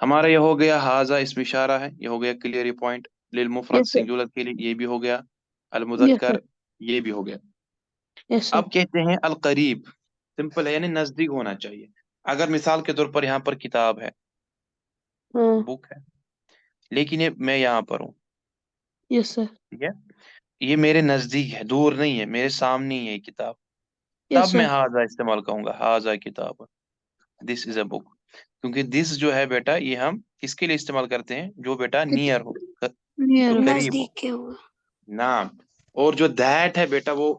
हमारा ये हो गया हाजा, इसमें इशारा है, ये हो गया क्लियर पॉइंट। लिल मुफरद यस सर। सिंगुलर के लिए ये भी हो गया, अल यस सर। मुजक्कर ये भी हो गया। Yes sir. अब कहते हैं अल करीब, सिंपल है, यानी नजदीक होना चाहिए। अगर मिसाल के तौर पर यहाँ पर किताब है, हाँ। बुक है, लेकिन ये मैं यहाँ पर हूँ, यस सर। ठीक है। یہ میرے نزدیک ہے، دور نہیں ہے، میرے سامنے ہی ہے یہ کتاب، یس تب میں سر. ہاضا استعمال کروں گا، ہاضا کتاب، دس از اے بک. کیونکہ دس جو ہے بیٹا یہ ہم کس کے لیے استعمال کرتے ہیں؟ جو بیٹا نیئر ہو، جو نیئر. قریب ہو. نزدیک کے ہوگا. نام. اور جو دیٹ ہے بیٹا وہ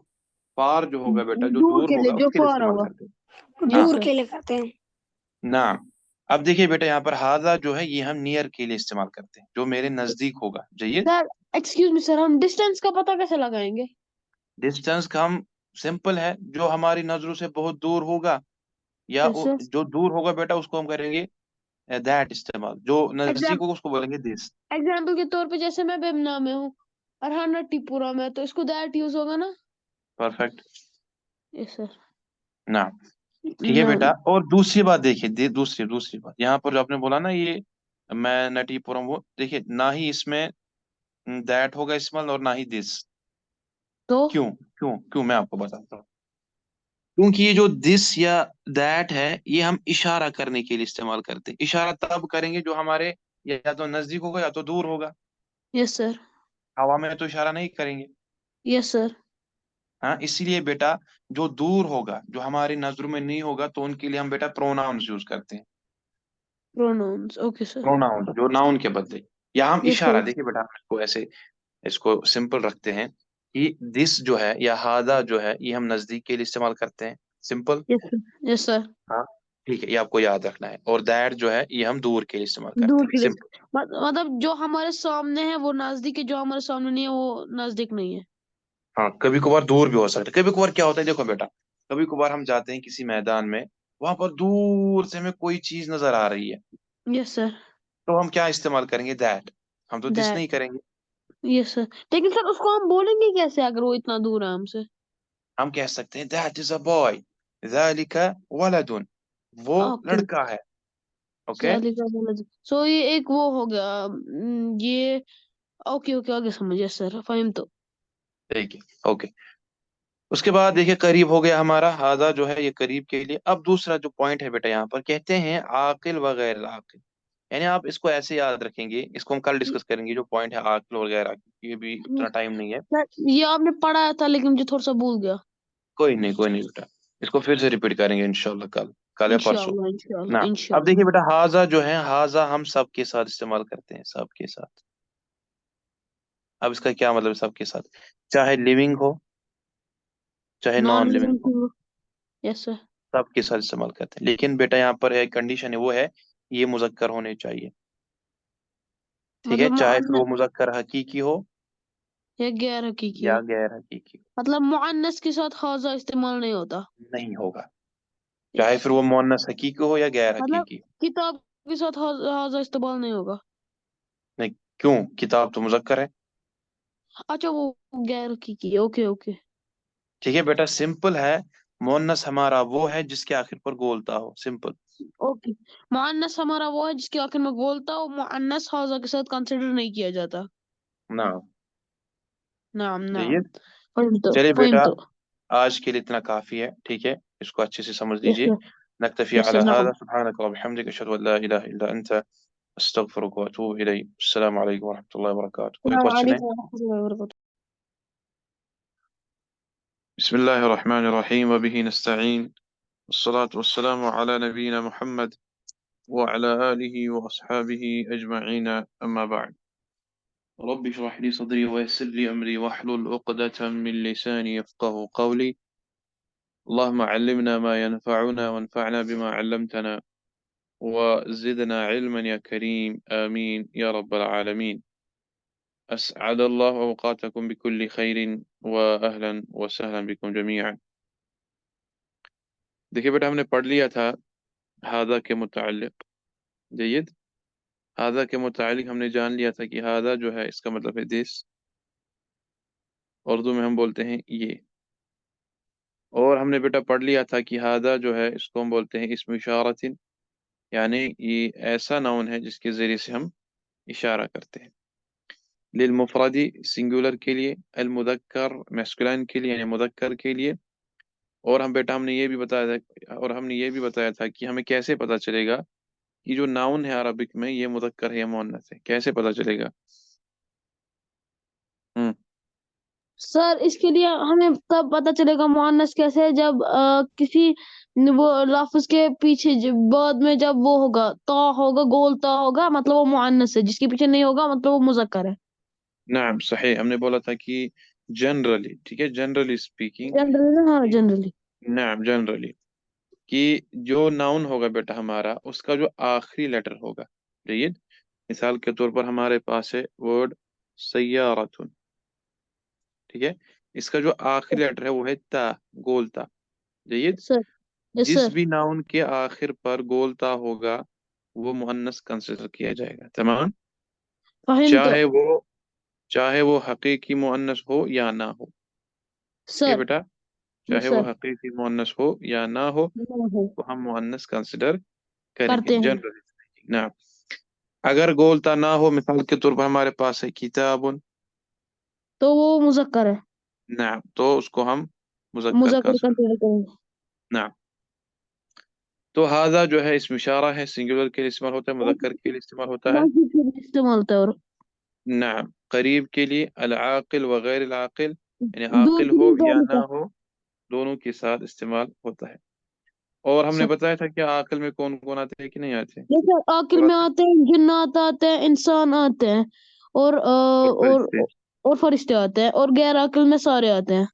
فار جو ہوگا بیٹا، جو دور دور کے لیے، ہوگا جو اس کے لیے فار استعمال ہوگا. کرتے ہیں. ہاں یس دور سر. کے لیے کرتے ہیں. نام. اب دیکھیے بیٹا یہاں پر ہاضا جو ہے یہ ہم نیئر کے لیے استعمال کرتے ہیں، جو میرے نزدیک ہوگا. جید. سر ایکسکیوز می سر، ہم ڈسٹینس کا پتہ کیسے لگائیں گے؟ ڈسٹینس کا ہم سمپل ہے، جو ہماری نظروں سے بہت دور ہوگا یا یس سر. جو دور ہوگا بیٹا اس کو ہم کریں گے دیٹ استعمال، جو نزدیک ہوگا اس کو بولیں گے دس. ایگزامپل کے طور پہ جیسے میں بیمنا میں ہوں اور ہانا ٹی پورا میں، تو اس کو دیٹ یوز ہوگا نا؟ پرفیکٹ. یس سر. نہ ٹھیک ہے بیٹا. اور دوسری بات دیکھیے، دوسری بات یہاں پر جو آپ نے بولا نا یہ میں نٹی پورم، وہ دیکھیے نہ ہی اس میں دیٹ ہوگا استعمال اور نہ ہی دس. تو کیوں؟ کیوں میں آپ کو بتاتا ہوں. کیونکہ یہ جو دس یا دیٹ ہے یہ ہم اشارہ کرنے کے لیے استعمال کرتے ہیں. اشارہ تب کریں گے جو ہمارے یا تو نزدیک ہوگا یا تو دور ہوگا. یس سر. ہوا میں تو اشارہ نہیں کریں گے. یس سر. ہاں اسی لیے بیٹا جو دور ہوگا، جو ہماری نظروں میں نہیں ہوگا، تو ان کے لیے ہم بیٹا پروناؤنس یوز کرتے ہیں. پروناؤنس. Okay sir. پروناؤن جو ناؤن کے بدلے، یا ہم یس اشارہ سر. دیکھیے بیٹا ہم اس کو ایسے اس کو سمپل رکھتے ہیں کہ دس جو ہے یا ہادا جو ہے یہ ہم نزدیک کے لیے استعمال کرتے ہیں. سمپل. یس سر. یس سر. ہاں ٹھیک ہے، یہ آپ کو یاد رکھنا ہے. اور دیٹ جو ہے یہ ہم دور کے لیے استعمال کرتے دور ہیں. کے لیے. سمپل. مطلب جو ہمارے سامنے ہے وہ نزدیک ہے، جو ہمارے سامنے نہیں ہے وہ نزدیک نہیں ہے. ہاں کبھی کبھار دور بھی ہو سکتا ہے. کبھی کبھار کیا ہوتا ہے دیکھو بیٹا، کبھی کبھار ہم جاتے ہیں کسی میدان میں، وہاں پر دور سے ہمیں کوئی چیز نظر آ رہی ہے، یس سر. تو ہم کیا استعمال کریں گے؟ دیٹ. ہم تو دس دیٹ. نہیں کریں گے. یس سر. لیکن سر اس کو ہم بولیں گے کیسے اگر وہ اتنا دور ہے ہم سے؟ ہم کہہ سکتے ہیں دیٹ از اے بوائے، ذالک ولد، وہ اوکے. لڑکا ہے. اوکے. سو یہ ایک وہ ہو گیا. یہ اوکے اوکے آگے سمجھ. یس سر فہم تو. ٹھیک ہے. اوکے. اس کے بعد دیکھیے قریب ہو گیا ہمارا ہاضا جو ہے یہ قریب کے لیے. اب دوسرا جو پوائنٹ ہے بیٹا یہاں پر کہتے ہیں عاقل وغیر عاقل. یعنی آپ اس کو ایسے یاد رکھیں گے، اس کو ہم کل ڈسکس کریں گے جو پوائنٹ ہے عاقل وغیر عاقل، یہ بھی اتنا ٹائم نہیں ہے. سر یہ آپ نے پڑھایا تھا لیکن مجھے تھوڑا سا بھول گیا. کوئی نہیں بیٹا، اس کو پھر سے ریپیٹ کریں گے انشاءاللہ کل یا پرسوں. انشاءاللہ انشاءاللہ نا اب انشاءاللہ. دیکھیے بیٹا ہاضا جو ہے ہاضا ہم سب کے ساتھ استعمال کرتے ہیں، سب کے ساتھ. اب اس کا کیا مطلب ہے سب کے ساتھ؟ چاہے لیونگ ہو چاہے نان نان لیونگ ہو، لیونگ. یس سر. سب کے ساتھ استعمال کرتے ہیں. لیکن بیٹا یہاں پر ایک کنڈیشن ہے، وہ ہے یہ مذکر ہونے چاہیے. ٹھیک ہے، مطلب چاہے پھر وہ مؤنث مذکر حقیقی ہو یا غیر حقیقی یا ہو. غیر حقیقی مطلب مؤنث کے ساتھ خاصا استعمال نہیں ہوتا. ہو، نہیں ہوگا. یس چاہے پھر سر. وہ مؤنث حقیقی ہو یا غیر مطلب حقیقی ہو. کتاب کے ساتھ خاصا استعمال نہیں ہوگا. نہیں، کیوں؟ کتاب تو مذکر ہے. اچھا وہ غیر حقیقی. Okay okay. ٹھیک ہے بیٹا، سمپل ہے. مؤنث ہمارا وہ ہے جس کے آخر پر گولتا ہو. سمپل. اوکے. مؤنث ہمارا وہ ہے جس کے آخر میں بولتا ہو. مؤنث خاصا کے ساتھ کنسیڈر نہیں کیا جاتا. نہ نعم نعم. جید. فهمت چلیے بیٹا فهمت. آج کے لیے اتنا کافی ہے. ٹھیک ہے، اس کو اچھے سے سمجھ يس لیجئے. سر. نکتفی يس علی سر. نعم. هذا. سبحانك وبحمدك اشهد ان لا اله الا انت استغفرك واتوب اليك. السلام علیکم ورحمۃ اللہ وبرکاتہ. کوئی السلام کوشچن ہے؟ عليكم ورحمة الله وبركاته. بسم الله الرحمن الرحيم وبه نستعين والصلاة والسلام على نبينا محمد وعلى آله وأصحابه أجمعين. أما بعد، رب اشرح لي صدري ويسر لي أمري واحلل عقدة من لساني يفقه قولي. اللهم علمنا ما ينفعنا وانفعنا بما علمتنا وزدنا علما يا كريم، آمين يا رب العالمين. أسعد الله أوقاتكم بكل خير وأهلا وسهلا بكم جميعا. دیکھیے بیٹا ہم نے پڑھ لیا تھا ہاذا کے متعلق. جید. ہاذا کے متعلق ہم نے جان لیا تھا کہ ہاذا جو ہے اس کا مطلب ہے دس، اردو میں ہم بولتے ہیں یہ. اور ہم نے بیٹا پڑھ لیا تھا کہ ہاذا جو ہے اس کو ہم بولتے ہیں اسم اشارت، یعنی یہ ایسا ناؤن ہے جس کے ذریعے سے ہم اشارہ کرتے ہیں. للمفردی سنگولر کے لیے، المذکر میسکولائن کے لیے یعنی مذکر کے لیے. اور ہم نے یہ بھی بتایا تھا کہ ہمیں کیسے پتہ چلے گا کہ جو ناؤن ہے عربک میں یہ مذکر ہے یا مؤنث ہے، کیسے پتہ چلے گا؟ سر اس کے لیے ہمیں تب پتہ چلے گا مؤنث کیسے ہے جب کسی وہ لفظ کے پیچھے بعد میں جب وہ ہوگا تا ہوگا، گول تا ہوگا، مطلب وہ مؤنث ہے، جس کے پیچھے نہیں ہوگا مطلب وہ مذکر ہے. نعم صحیح، ہم نے بولا تھا کہ جنرلی، ٹھیک ہے، جنرلی اسپیکنگ. جنرلی ہاں جنرلی. نعم جنرلی، کہ جو ناؤن ہوگا بیٹا ہمارا، اس کا جو آخری لیٹر ہوگا. جید، مثال کے طور پر ہمارے پاس ہے ورڈ سیارتن، ٹھیک ہے، اس کا جو آخری لیٹر ہے وہ ہے تا، گول تا. جید، سر یس جس سر. بھی ناؤن کے آخر پر گول تا ہوگا وہ مؤنث کنسیڈر کیا جائے گا. تمام، فہمت. چاہے وہ حقیقی مؤنث ہو یا نہ ہو. ٹھیک ہے سر بیٹا، یس چاہے وہ سر. حقیقی مؤنث ہو یا نہ ہو تو ہم مؤنث کنسیڈر کریں گے کرتے ہیں. جنرلی. نہ اگر گولتا نہ ہو، مثال کے طور پر ہمارے پاس ہے کتاب، تو وہ مذکر ہے، نہ تو اس کو ہم مذکر مذکر کنسیڈر. کنسیڈر کریں گے. نہ تو ہذا جو ہے اسم اشارہ ہے، سنگولر کے لیے استعمال ہوتا ہے، مذکر کے لیے استعمال ہوتا ہے. باقی کے لیے استعمال ہوتا ہے. اور نعم، قریب کے لیے العاقل وغیر العاقل، یعنی عاقل دوسری ہو یا دونوں نہ کا. ہو دونوں کے ساتھ استعمال ہوتا ہے. اور ہم نے سر بتایا تھا کہ عاقل میں کون کون آتے ہیں کہ نہیں آتے. جیسے عاقل تھوڑا میں سا آتے ہیں، جنات آتے ہیں، انسان آتے ہیں، اور فرشتے. اور فرشتے آتے ہیں، اور غیر عاقل میں سارے آتے ہیں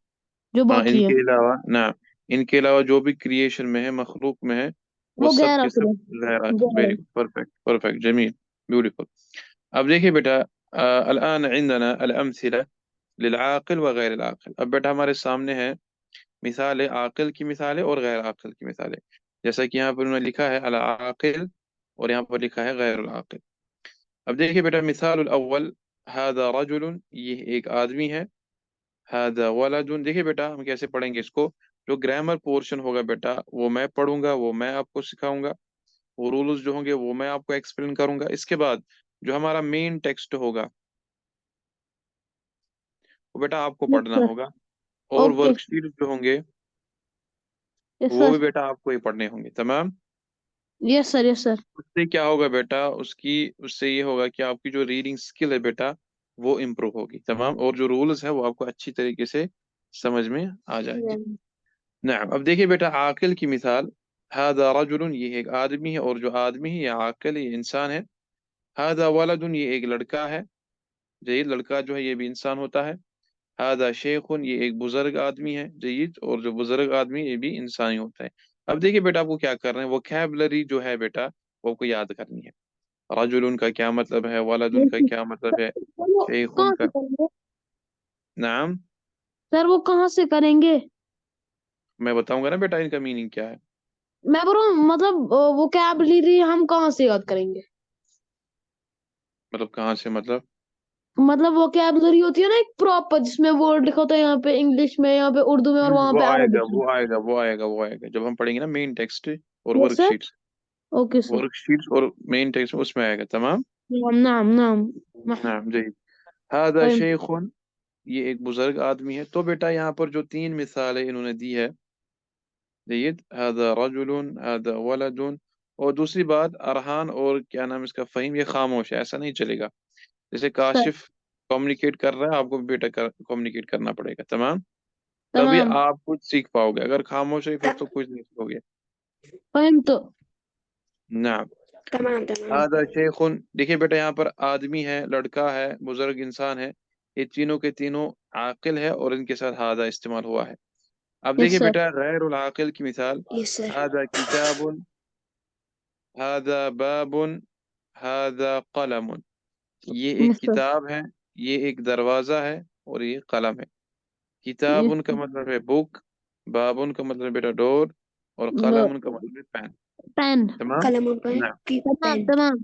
جو ہاں، ان باقی ہے. کے علاوہ نہ ان کے علاوہ جو بھی کریشن میں ہے، مخلوق میں ہے، وہ وہ سب غیر کے عاقل سب ہے. غیر عاقل. غیر ویری گڈ، پرفیکٹ پرفیکٹ، جمیل، بیوٹیفل. اب دیکھیے بیٹا، الآن عندنا الامثلہ للعاقل وغیر العاقل. اب بیٹا ہمارے سامنے ہے مثال عاقل کی مثالیں اور غیر عاقل کی مثالیں. جیسا کہ یہاں پر انہوں نے لکھا ہے العاقل اور یہاں پر لکھا ہے غیر العاقل. اب دیکھیے بیٹا، مثال الاول هذا رجل، یہ ایک آدمی ہے. هذا ولد، دیکھیے بیٹا ہم کیسے پڑھیں گے اس کو. جو گرامر پورشن ہوگا بیٹا وہ میں پڑھوں گا، وہ میں آپ کو سکھاؤں گا، وہ رولز جو ہوں گے وہ میں آپ کو ایکسپلین کروں گا. اس کے بعد جو ہمارا مین ٹیکسٹ ہوگا وہ بیٹا آپ کو یس پڑھنا سر. ہوگا، اور اوکے. ورک شیٹ جو ہوں گے یس وہ سر. بھی بیٹا آپ کو ہی پڑھنے ہوں گے. تمام. یس سر. یس سر. اس سے کیا ہوگا بیٹا، اس سے یہ ہوگا کہ آپ کی جو ریڈنگ سکل ہے بیٹا وہ امپروو ہوگی. تمام، اور جو رولز ہے وہ آپ کو اچھی طریقے سے سمجھ میں آ جائیں گے. نعم، اب دیکھیے بیٹا عاقل کی مثال. هذا رجل، یہ ایک آدمی ہے، اور جو آدمی ہے یہ عاقل ہے، یہ انسان ہے. هذا ولد، یہ ایک لڑکا ہے. جید، لڑکا جو ہے یہ بھی انسان ہوتا ہے. هذا شیخ، یہ ایک بزرگ آدمی ہے. جید، اور جو بزرگ آدمی یہ بھی انسان ہی ہوتا ہے. اب دیکھیے بیٹا آپ کو کیا کر رہے ہیں، ووکیبلری جو ہے بیٹا وہ آپ کو یاد کرنی ہے. رجل کا کیا مطلب ہے، ولد کا یس. کیا مطلب ہے، سر وہ شیخ کہاں کا. سے کریں گے؟ نعم، سر وہ کہاں سے کریں گے؟ میں بتاؤں گا نا بیٹا ان کا میننگ کیا ہے. میں بول رہا ہوں مطلب ووکیبلری ہم کہاں سے یاد کریں گے؟ مطلب کہاں سے، مطلب مطلب ووکیبلری ہوتی ہے نا ایک پراپر، جس میں ورڈ لکھا ہوتا ہے یہاں پہ انگلش میں، یہاں پہ اردو میں، اور وہاں وہ پہ آئے گا عربک میں. وہ آئے گا وہ آئے گا وہ آئے گا جب ہم پڑھیں گے نا مین ٹیکسٹ اور yes work sir. Sheets. Okay sir. Work sheets اور مین ٹیکسٹ اس میں آئے گا. تمام. نعم نعم نعم. نعم جی. هذا فہمت. شیخ، یہ ایک بزرگ آدمی ہے. تو بیٹا یہاں پر جو تین مثالیں انہوں نے دی ہے، جید، هذا رجل، هذا ولد. اور دوسری بات، ارحان اور کیا نام اس کا، فہیم، یہ خاموش ہے، ایسا نہیں چلے گا. جیسے سر کاشف کمیونیکیٹ کر رہا ہے، آپ کو بھی بیٹا کمیونیکیٹ کرنا پڑے گا. تمام، تبھی تمام. آپ کچھ سیکھ پاؤ گے. اگر خاموش ہے پھر تو کچھ نہیں سیکھو گے. فہمت. نعم. تمام تمام. آدھا شیخ، دیکھیے بیٹا یہاں پر آدمی ہے، لڑکا ہے، بزرگ انسان ہے، یہ تینوں کے تینوں عاقل ہے، اور ان کے ساتھ ہادہ استعمال ہوا ہے. اب یس دیکھیے سر. بیٹا غیر العاقل کی مثال. یس سر. هذا کتاب، هذا باب، هذا قلم. یہ ایک یس سر. کتاب ہے، یہ ایک دروازہ ہے، اور یہ قلم ہے. کتاب یس. کا مطلب ہے بک، باب کا مطلب ہے بیٹا ڈور، اور قلم کا مطلب ہے پین. پین. تمام. قلم اور پین نعم کی تمام پین. تمام.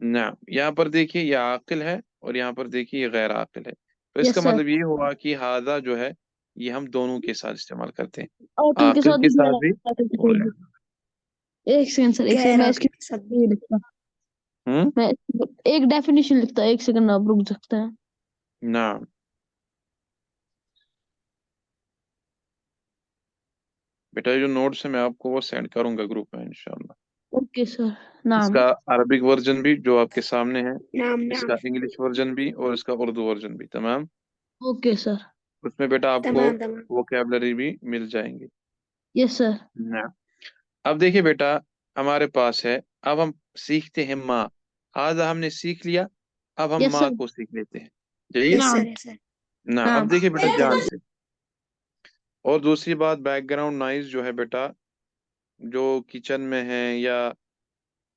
نعم. یہاں پر دیکھیے یہ عاقل ہے، اور یہاں پر دیکھیے یہ غیر عاقل ہے. تو اس یس کا سر. مطلب یہ ہوا کہ ہادہ جو ہے یہ ہم دونوں کے ساتھ استعمال کرتے ہیں، عاقل کے عاقل ساتھ کے بھی، غیر ساتھ بھی عاقل کے اور ساتھ بھی. غیر. ایک سیکنڈ سر، ایک سیکنڈ، غیر میں اس عاقل کی کے ساتھ بھی. یہ لکھتا ہوں. میں ایک ڈیفینیشن لکھتا، ایک سیکنڈ آپ رک سکتے ہیں. نعم. بیٹا جو نوٹس ہے میں آپ کو وہ سینڈ کروں گا گروپ میں انشاءاللہ. Okay sir. اس نام. کا عربک ورژن بھی جو آپ کے سامنے ہے، نام اس نام. کا انگلش ورژن بھی، اور اس کا اردو ورژن بھی. تمام. Okay sir. उसमें बेटा आपको तमाम तमाम वोकैबलरी भी मिल जाएंगे। Yes sir. ना, अब देखिए बेटा, हमारे पास है, अब हम सीखते हैं माँ। हाजा हमने सीख लिया, अब हम यस माँ सर। को सीख लेते हैं। यस जयीद नाम। सर यस सर ना, अब नाम। देखिए बेटा ध्यान से। और दूसरी बात, बैकग्राउंड नॉइज जो है बेटा, जो किचन में है या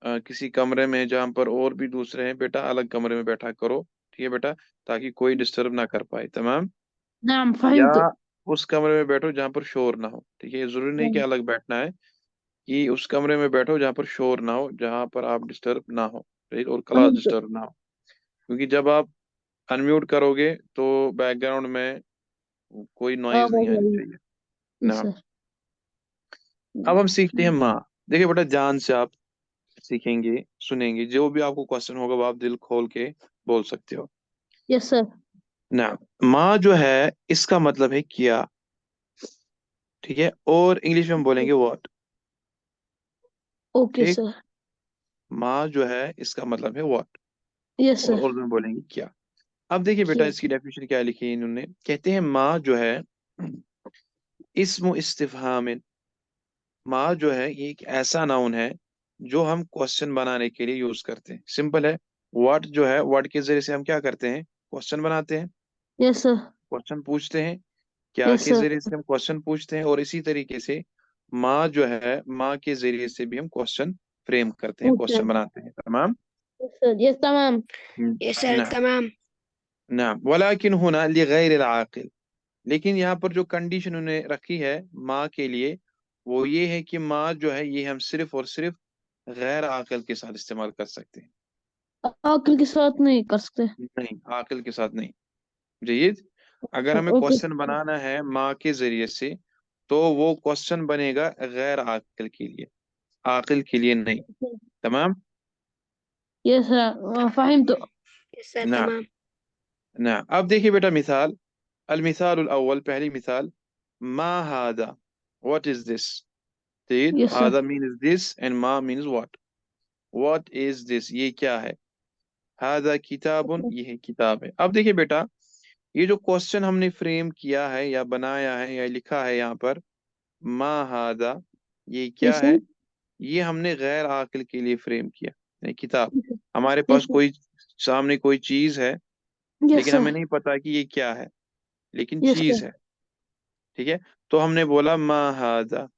किसी कमरे में जहाँ पर और भी दूसरे हैं, बेटा अलग कमरे में बैठा करो, ठीक है बेटा, ताकि कोई डिस्टर्ब ना कर पाए। तमाम। नाम या फहिम्तु। उस कमरे में बैठो जहाँ पर शोर ना हो, ठीक है, ये जरूरी नहीं कि अलग बैठना है, कि उस कमरे में बैठो जहाँ पर शोर ना हो, जहाँ पर आप डिस्टर्ब ना हो, ठीक, और क्लास फहिम्तु। डिस्टर्ब ना हो। क्योंकि जब आप अनम्यूट करोगे तो बैकग्राउंड में कोई नॉइज नहीं आवाज आनी आई। चाहिए यस ना। सर। अब हम सीखते हैं माँ। देखिए बेटा, ध्यान से आप सीखेंगे, सुनेंगे, जो भी आपको क्वेश्चन होगा वो आप दिल खोल के बोल सकते हो यस सर। ना। माँ जो है इसका मतलब है क्या, ठीक है, और इंग्लिश में हम बोलेंगे व्हाट। ओके ठीक, सर। माँ जो है इसका मतलब है व्हाट, यस और सर। उर्दू में बोलेंगे क्या। अब देखिए बेटा, क्या? इसकी डेफिनेशन क्या लिखी है इन्होंने, कहते हैं माँ जो है इस्मु इस्तिफहाम। माँ जो है ये एक ऐसा नाउन है जो हम क्वेश्चन बनाने के लिए यूज करते हैं। सिंपल है। व्हाट जो है, व्हाट के जरिए से हम क्या करते हैं, क्वेश्चन बनाते हैं, यस सर। क्वेश्चन पूछते हैं। क्या यस के सर। जरिए से हम क्वेश्चन पूछते हैं, और इसी तरीके से माँ जो है, माँ के जरिए से भी हम क्वेश्चन फ्रेम करते हैं, ओके। क्वेश्चन बनाते हैं। तमाम। Yes sir. यस तमाम। यस सर ना, तमाम ना, वलाकिन हुना लिगैर आकिल। लेकिन यहाँ पर जो कंडीशन उन्हें रखी है माँ के लिए, वो ये है कि माँ जो है ये हम सिर्फ और सिर्फ गैर आकिल के साथ इस्तेमाल कर सकते हैं। आकल के साथ नहीं कर सकते। नहीं, आकिल के साथ नहीं। जयीद, अगर हमें ओके। क्वेश्चन बनाना है माँ के जरिए से, तो वो क्वेश्चन बनेगा गैर आकिल के लिए, आकिल के लिए नहीं। तमाम। यस सर फहिम्तु। यस सर ना, तमाम ना, अब देखिए बेटा मिसाल, अल मिसाल अव्वल, पहली मिसाल, मा हादा, व्हाट इज दिस। जयीद, यस सर। हादा मीन्स दिस एंड मा means what. What is this, ये क्या है। हादा किताबुन, ये है किताब है। अब देखिए बेटा, ये जो क्वेश्चन हमने फ्रेम किया है या बनाया है या लिखा है यहाँ पर, मा हादा, ये क्या यस है, सर। ये हमने गैर आकिल के लिए फ्रेम किया। नहीं, किताब, हमारे यस पास सर। कोई सामने कोई चीज है, यस लेकिन सर। हमें नहीं पता कि ये क्या है, लेकिन यस चीज सर। है, ठीक है, तो हमने बोला मा हादा।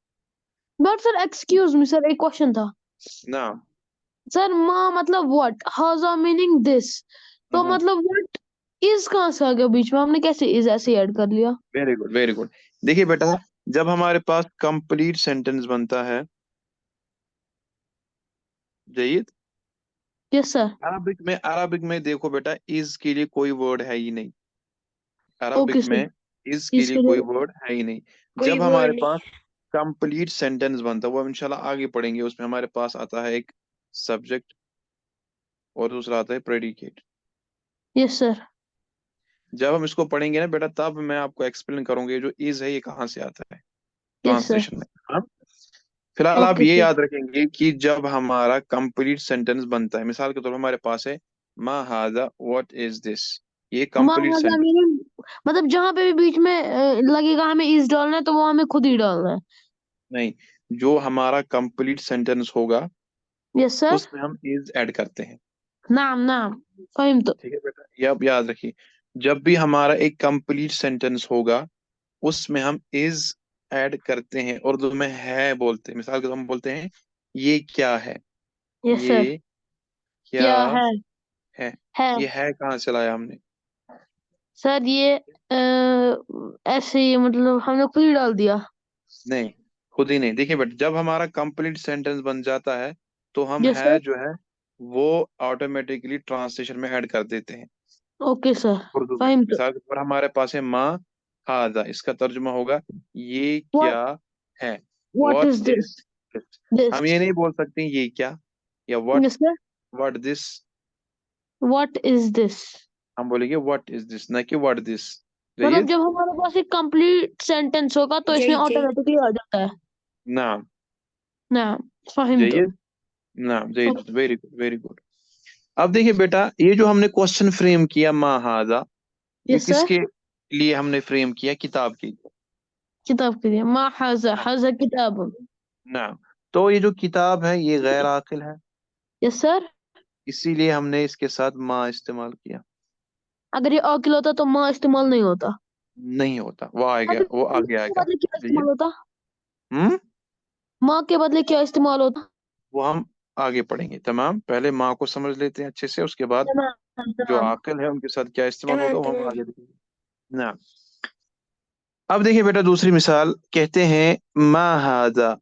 But sir excuse me sir, एक क्वेश्चन था। ना, सर माँ मतलब व्हाट, हाजा मीनिंग दिस, तो मतलब व्हाट इज कहाँ से आ गया बीच में, हमने कैसे इज ऐसे ऐड कर लिया? Very good, very good. देखिए बेटा, जब हमारे पास कंप्लीट सेंटेंस बनता है, जयीद, यस सर। अरबिक में देखो बेटा, इज के लिए कोई वर्ड है ही नहीं। Okay Arabic sir. में इज के लिए इसके कोई लिए। वर्ड है ही नहीं। कोई जब वर्ड हमारे नहीं पास कंप्लीट सेंटेंस बनता है, वो हम इंशाल्लाह आगे पढ़ेंगे, उसमें हमारे पास आता है एक सब्जेक्ट और दूसरा आता है प्रेडिकेट। Yes sir. जब हम इसको पढ़ेंगे ना बेटा, तब मैं आपको एक्सप्लेन करूंगा ये जो इज है ये कहाँ से आता है यस सर। ट्रांसलेशन में। हाँ? फिलहाल आप ओके ये सर। याद रखेंगे कि जब हमारा कंप्लीट सेंटेंस बनता है, मिसाल के तौर पर हमारे पास है मा हाजा, व्हाट इज दिस, ये माँ कंप्लीट हाजा सेंटेंस। मीनिंग, मतलब जहाँ पे भी बीच में लगेगा हमें इज डालना है तो वो हमें खुद ही डालना है। नहीं, जो हमारा कंप्लीट सेंटेंस होगा यस सर। उसमें हम इज ऐड करते हैं। नाम नाम फहिम तो। ठीक है बेटा, ये आप याद रखिए, जब भी हमारा एक कंप्लीट सेंटेंस होगा उसमें हम इज ऐड करते हैं। उर्दू में है बोलते हैं, मिसाल के तौर पर हम बोलते हैं ये क्या है, यस सर। ये क्या क्या है? है। है। ये है कहाँ से लाया हमने। सर ये ऐसे ही मतलब हमने खुद ही डाल दिया। नहीं, खुद ही नहीं। देखिए बेटा, जब हमारा कंप्लीट सेंटेंस बन जाता है तो हम यस है सर। जो है वो ऑटोमेटिकली ट्रांसलेशन में ऐड कर देते हैं ओके सर। उर्दू में। फहिम तो। मिसाल के तौर पर हमारे पास है माँ हाजा, इसका तर्जुमा होगा ये व्हाट, क्या है। What what is is this? This. This. हम ये नहीं बोल सकते ये क्या, या what, yes sir. What this. What is this? हम बोलेंगे व्हाट इज दिस, ना कि व्हाट दिस। मतलब जयीद जब हमारे पास एक कंप्लीट सेंटेंस होगा तो इसमें जय जय ऑटोमेटिकली आ जाता है। नाम। ना। फहिम तो। जयीद नाम, जयीद, वेरी गुड, वेरी गुड। अब देखिए बेटा, ये जो हमने क्वेश्चन फ्रेम किया मा हाजा, ये यस सर। किसके लिए हमने फ्रेम किया किताब के लिए। किताब के लिए मा हाजा हाजा किताब। ना, तो ये जो किताब है ये गैर आकिल है, यस सर। इसीलिए हमने इसके साथ माँ इस्तेमाल किया। अगर ये आकिल होता तो माँ इस्तेमाल नहीं होता। नहीं होता, वो आएगा, अगर वो आगे माँ के आएगा। बदले क्या जी। इस्तेमाल होता? हम्म माँ के बदले क्या इस्तेमाल होता? वो हम आगे पढ़ेंगे। तमाम, पहले माँ को समझ लेते हैं अच्छे से, उसके बाद तमाम जो तमाम। आकिल है उनके साथ क्या इस्तेमाल होगा تمام वो हम تمام आगे देखेंगे ना। अब देखिए बेटा दूसरी मिसाल, कहते हैं मा हादा,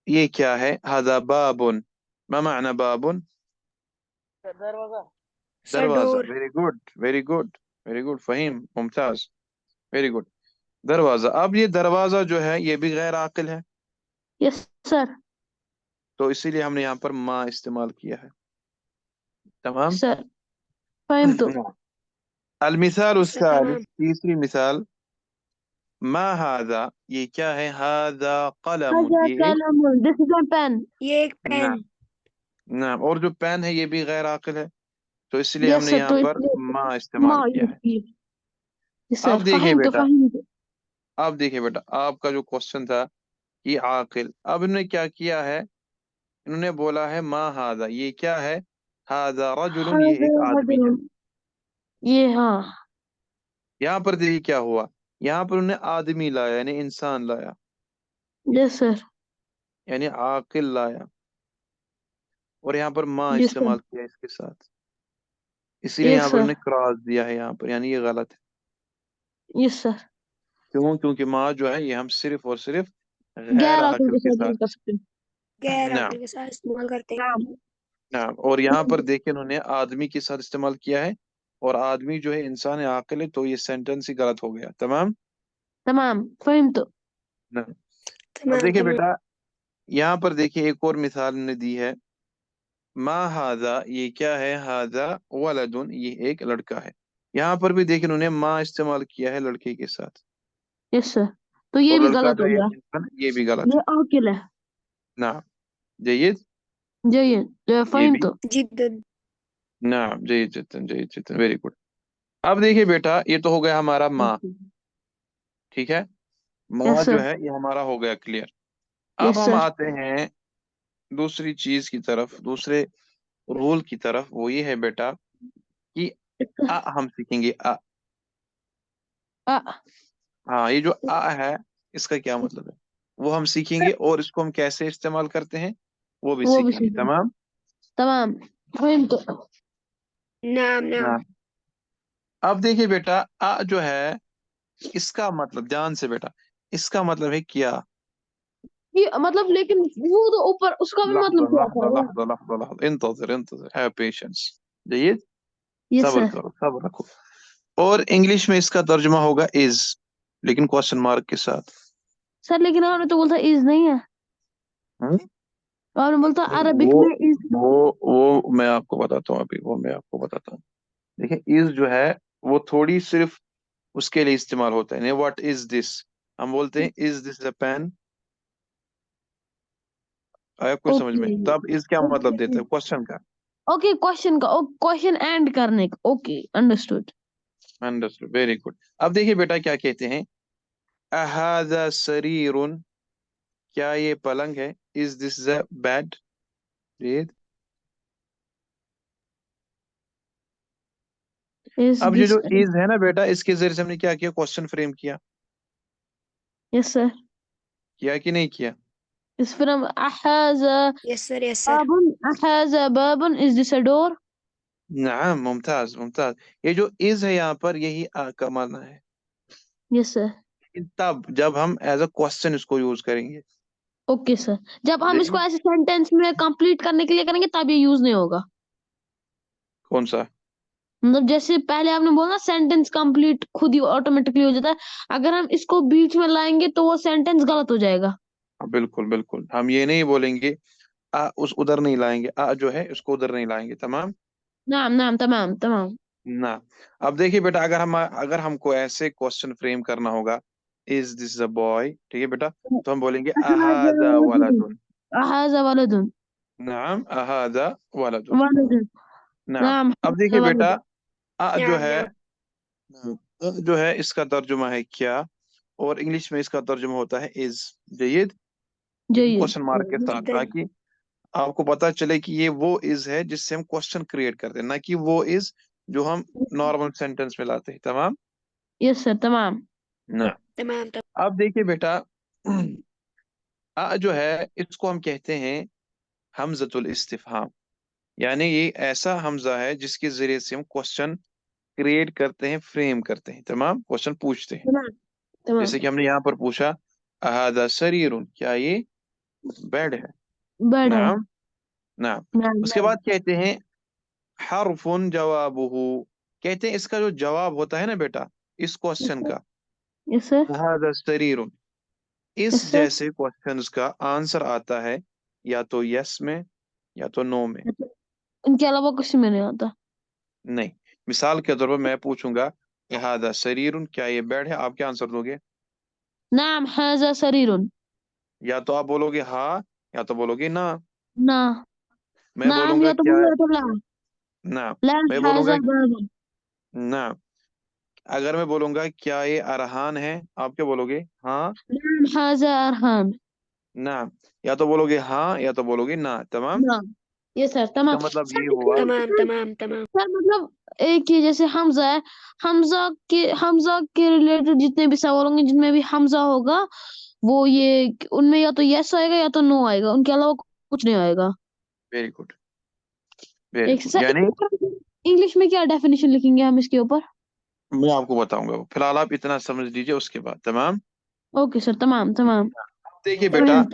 ये क्या है? हादा बाबुन, मा माना बाबुन? दरवाजा। صدور very good, very good, very good Faheem, Mumtaz, very good. दरवाजा। अब ये दरवाजा जो है ये भी गैर आकिल है, यस सर। तो इसीलिए हमने यहाँ पर माँ इस्तेमाल किया है। तमाम। सर فهمت. अलमिसाल يسر उस्सालिस, تمام तीसरी मिसाल, मा हादा, ये क्या है? हादा कलमुन, هذا ये एक। كلام. This is a pen. ये एक नाम, पेन नाम। और जो पेन है ये भी गैर आकिल है, तो इसलिए Yes हमने sir. यहाँ तो पर इसलिए माँ इस्तेमाल माँ किया यूज है। की. Yes sir. अब देखिए فهمت बेटा, فهمت. अब देखिए बेटा, आपका जो क्वेश्चन था कि आकिल, अब इन्होंने क्या किया है? इन्होंने बोला है मा हादा, ये क्या है? हादा रजुलन, ये هذا एक आदमी है। रजुल. ये हाँ. यहाँ पर देखिए क्या हुआ, यहाँ पर उन्होंने आदमी लाया, यानी इंसान लाया, Yes sir. यानी आकिल लाया, और यहाँ पर माँ Yes sir. इस्तेमाल किया इसके साथ, इसीलिए Yes यहाँ पर sir. उन्होंने क्रॉस दिया है यहाँ पर, यानी ये गलत है। Yes sir. क्यों? क्योंकि माँ जो है ये हम सिर्फ और सिर्फ गैर 11 आकिल के के साथ यूज कर साथ। सकते हैं. गैर ना, आकिल के साथ इस्तेमाल करते हैं नाम. ना। और यहाँ पर देखिए उन्होंने आदमी के साथ इस्तेमाल किया है, और आदमी जो है इंसान है, आकिल है, तो ये सेंटेंस ही गलत हो गया। तमाम तमाम. فهمت. ना। अब تمام देखिए تمام बेटा, यहाँ पर देखिए एक और मिसाल ने दी है, मा हादा, ये क्या है? हादा वलदुन, ये एक लड़का है। यहाँ पर भी देखिए उन्होंने माँ इस्तेमाल किया है लड़के के साथ, यस सर. तो ये और भी लड़का गलत जो हो है गया. इंसान, ये भी गलत ये है। आकिल है. ना, जयद, जय ये भी। فهمت. جدا ना, जयद जितन, जयद जितन, वेरी गुड। अब देखिए बेटा, ये तो हो गया हमारा माँ, ठीक है? माँ यस जो सर. है ये हमारा हो गया क्लियर। अब यस हम सर. आते हैं दूसरी चीज की तरफ, दूसरे रूल की तरफ, वो ये है बेटा कि हम सीखेंगे हाँ, ये जो है इसका क्या मतलब है वो हम सीखेंगे, और इसको हम कैसे इस्तेमाल करते हैं वो भी वो भी सीखेंगे। सही. तमाम। तमाम. فهمت. نعم हाँ। نعم अब देखिए बेटा, जो है इसका मतलब, ध्यान से बेटा, इसका मतलब है क्या? ये मतलब लेकिन वो तो ऊपर उसका भी लहजा मतलब क्या था लहजा वो? लहजा लहजा लहजा, इंतजर इंतजर, हैव पेशेंस। जयद, यस सब्र सर. करो, सब्र रखो। और इंग्लिश में इसका तर्जुमा होगा इज, लेकिन क्वेश्चन मार्क के साथ। सर लेकिन आपने तो बोलता इज नहीं है. हम्म? आपने बोलता अरबिक वो में इज. वो मैं आपको बताता हूँ, अभी वो मैं आपको बताता हूँ। देखिए इज जो है वो थोड़ी सिर्फ उसके लिए इस्तेमाल होता है, नहीं व्हाट इज दिस, हम बोलते हैं इज दिस अ पेन। आया कोई समझ ओके. में? तब इज क्या मतलब ओके. देता है? क्वेश्चन का। ओके क्वेश्चन का. क्वेश्चन एंड करने का. Okay understood. Understood, very good. अब देखिए बेटा क्या कहते हैं, अहादा सरीरुन, क्या ये पलंग है? Is this the bed? Is अब ये दिस. जो इज है ना बेटा, इसके जरिए से हमने क्या किया? क्वेश्चन फ्रेम किया, यस सर. किया कि नहीं किया? इस फ्रॉम अहाजा يسر يسر बाबुन. अहाजा बाबुन. Is this a door? नाम, मुमताज मुमताज। ये जो इज है यहाँ पर यही का माना है, यस सर. लेकिन तब जब हम एज अ क्वेश्चन इसको यूज करेंगे। Okay sir. जब हम इसको जी। ऐसे सेंटेंस में कंप्लीट करने के लिए करेंगे तब ये यूज नहीं होगा. कौन सा? मतलब जैसे पहले आपने बोला ना सेंटेंस कंप्लीट खुद ही ऑटोमेटिकली हो जाता है. अगर हम इसको बीच में लाएंगे तो वो सेंटेंस गलत हो जाएगा. बिल्कुल बिल्कुल, हम ये नहीं बोलेंगे उस उधर नहीं लाएंगे, जो है उसको उधर नहीं लाएंगे। तमाम नाम नाम तमाम तमाम. ना। अब देखिए बेटा, अगर हमको ऐसे क्वेश्चन फ्रेम करना होगा, इज दिस अ बॉय, ठीक है बेटा, तो हम बोलेंगे अहाजा अहादा वलदुन. वलदुन। अहाजा वलदुन. नाम, अहादा वलदुन। वलदुन. नाम। नाम अब देखिए हाजा बेटा, वलदुन. जो نعم है نعم جو ہے اس کا ترجمہ ہے کیا، اور انگلش میں اس کا ترجمہ ہوتا ہے از. جید، لیکن جید. کوشچن مارک کے ساتھ، جدا. تاکہ آپ کو پتا چلے کہ یہ وہ از ہے جس سے ہم کوشچن کریٹ کرتے ہیں، نہ کہ وہ از جو ہم نارمل سینٹینس میں لاتے ہیں. تمام یس سر تمام. نہ. تمام. اب دیکھیے بیٹا، جو ہے اس کو ہم کہتے ہیں حمزۃ الاستفہام، یعنی یہ ایسا حمزہ ہے جس کے ذریعے سے ہم کوشچن کریٹ کرتے ہیں، فریم کرتے ہیں. تمام، کوشچن پوچھتے ہیں. تمام. تمام. جیسے کہ ہم نے یہاں پر پوچھا اہذا سریر، کیا یہ بیڈ ہے؟ بیڈ ہے. نعم نعم. نعم. اس کے بعد کہتے ہیں حرف جوابہ، کہتے ہیں اس کا جو جواب ہوتا ہے نا بیٹا اس کوشچن کا، یس سر. اہذا سریر، اس یس سر. جیسے کوشچنز کا آنسر آتا ہے یا تو یس میں یا تو نو میں. ان کے علاوہ کچھ میں نہیں ہوتا. نہیں، مثال کے طور پر میں پوچھوں گا اہذا سریر، کیا یہ بیڈ ہے؟ آپ کیا آنسر دو گے؟ نعم هذا سرير. یا تو آپ بولو گے ہاں، یا تو بولو گے نہ. نہ. میں نعم بولوں گا یا تو کیا؟ بولو یا تو لا. نہ. لا میں بولوں گا هذا باب. نہ. اگر میں بولوں گا کیا یہ ارحان ہے، آپ کیا بولو گے؟ ہاں نعم هذا أرهان. نہ. یا تو بولو گے ہاں یا تو بولو گے نہ. تمام. نعم. یس سر اس تمام. کا مطلب سر یہ ہوا. تمام. تمام. تمام. سر مطلب ایک ہی جیسے حمزہ ہے، حمزہ کے ریلیٹڈ جتنے بھی سوال ہوں گے جن میں بھی حمزہ ہوگا وہ یہ ان میں یا تو یس آئے گا یا تو نو آئے گا، ان کے علاوہ کچھ نہیں آئے گا. ویری گڈ، ویری ایک گڈ. سر یعنی انگلش میں کیا ڈیفینیشن لکھیں گے ہم اس کے اوپر؟ میں آپ کو بتاؤں گا، فی الحال آپ اتنا سمجھ لیجیے اس کے بعد. تمام. اوکے سر تمام تمام. دیکھیے بیٹا، تمام.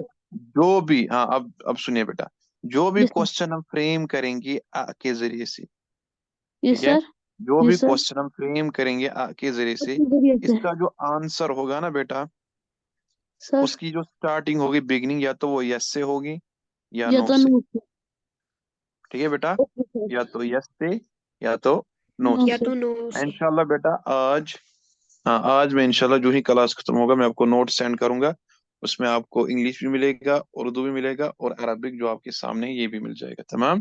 جو بھی ہاں اب سنیے بیٹا، جو بھی یس سر. کوشچن ہم فریم کریں گے کے ذریعے سے، یس ٹھیک ہے، سر. جو بھی یس سر. کوشچن ہم فریم کریں گے کے ذریعے اس سے، کے ذریعے اس سے کا جو آنسر ہوگا نا بیٹا، سر اس کی جو سٹارٹنگ ہوگی، بگننگ، یا تو وہ یس سے ہوگی یا یا نو تو سے. نو سے. ٹھیک ہے بیٹا، اوکے سر. یا تو یس سے یا تو نو نو سے. یا سے. تو نو سے. انشاءاللہ بیٹا آج میں انشاءاللہ جو ہی کلاس ختم ہوگا میں آپ کو نوٹ سینڈ کروں گا، اس میں آپ کو انگلش بھی ملے گا، اردو بھی ملے گا، اور عربک جو آپ کے سامنے ہے یہ بھی مل جائے گا. تمام.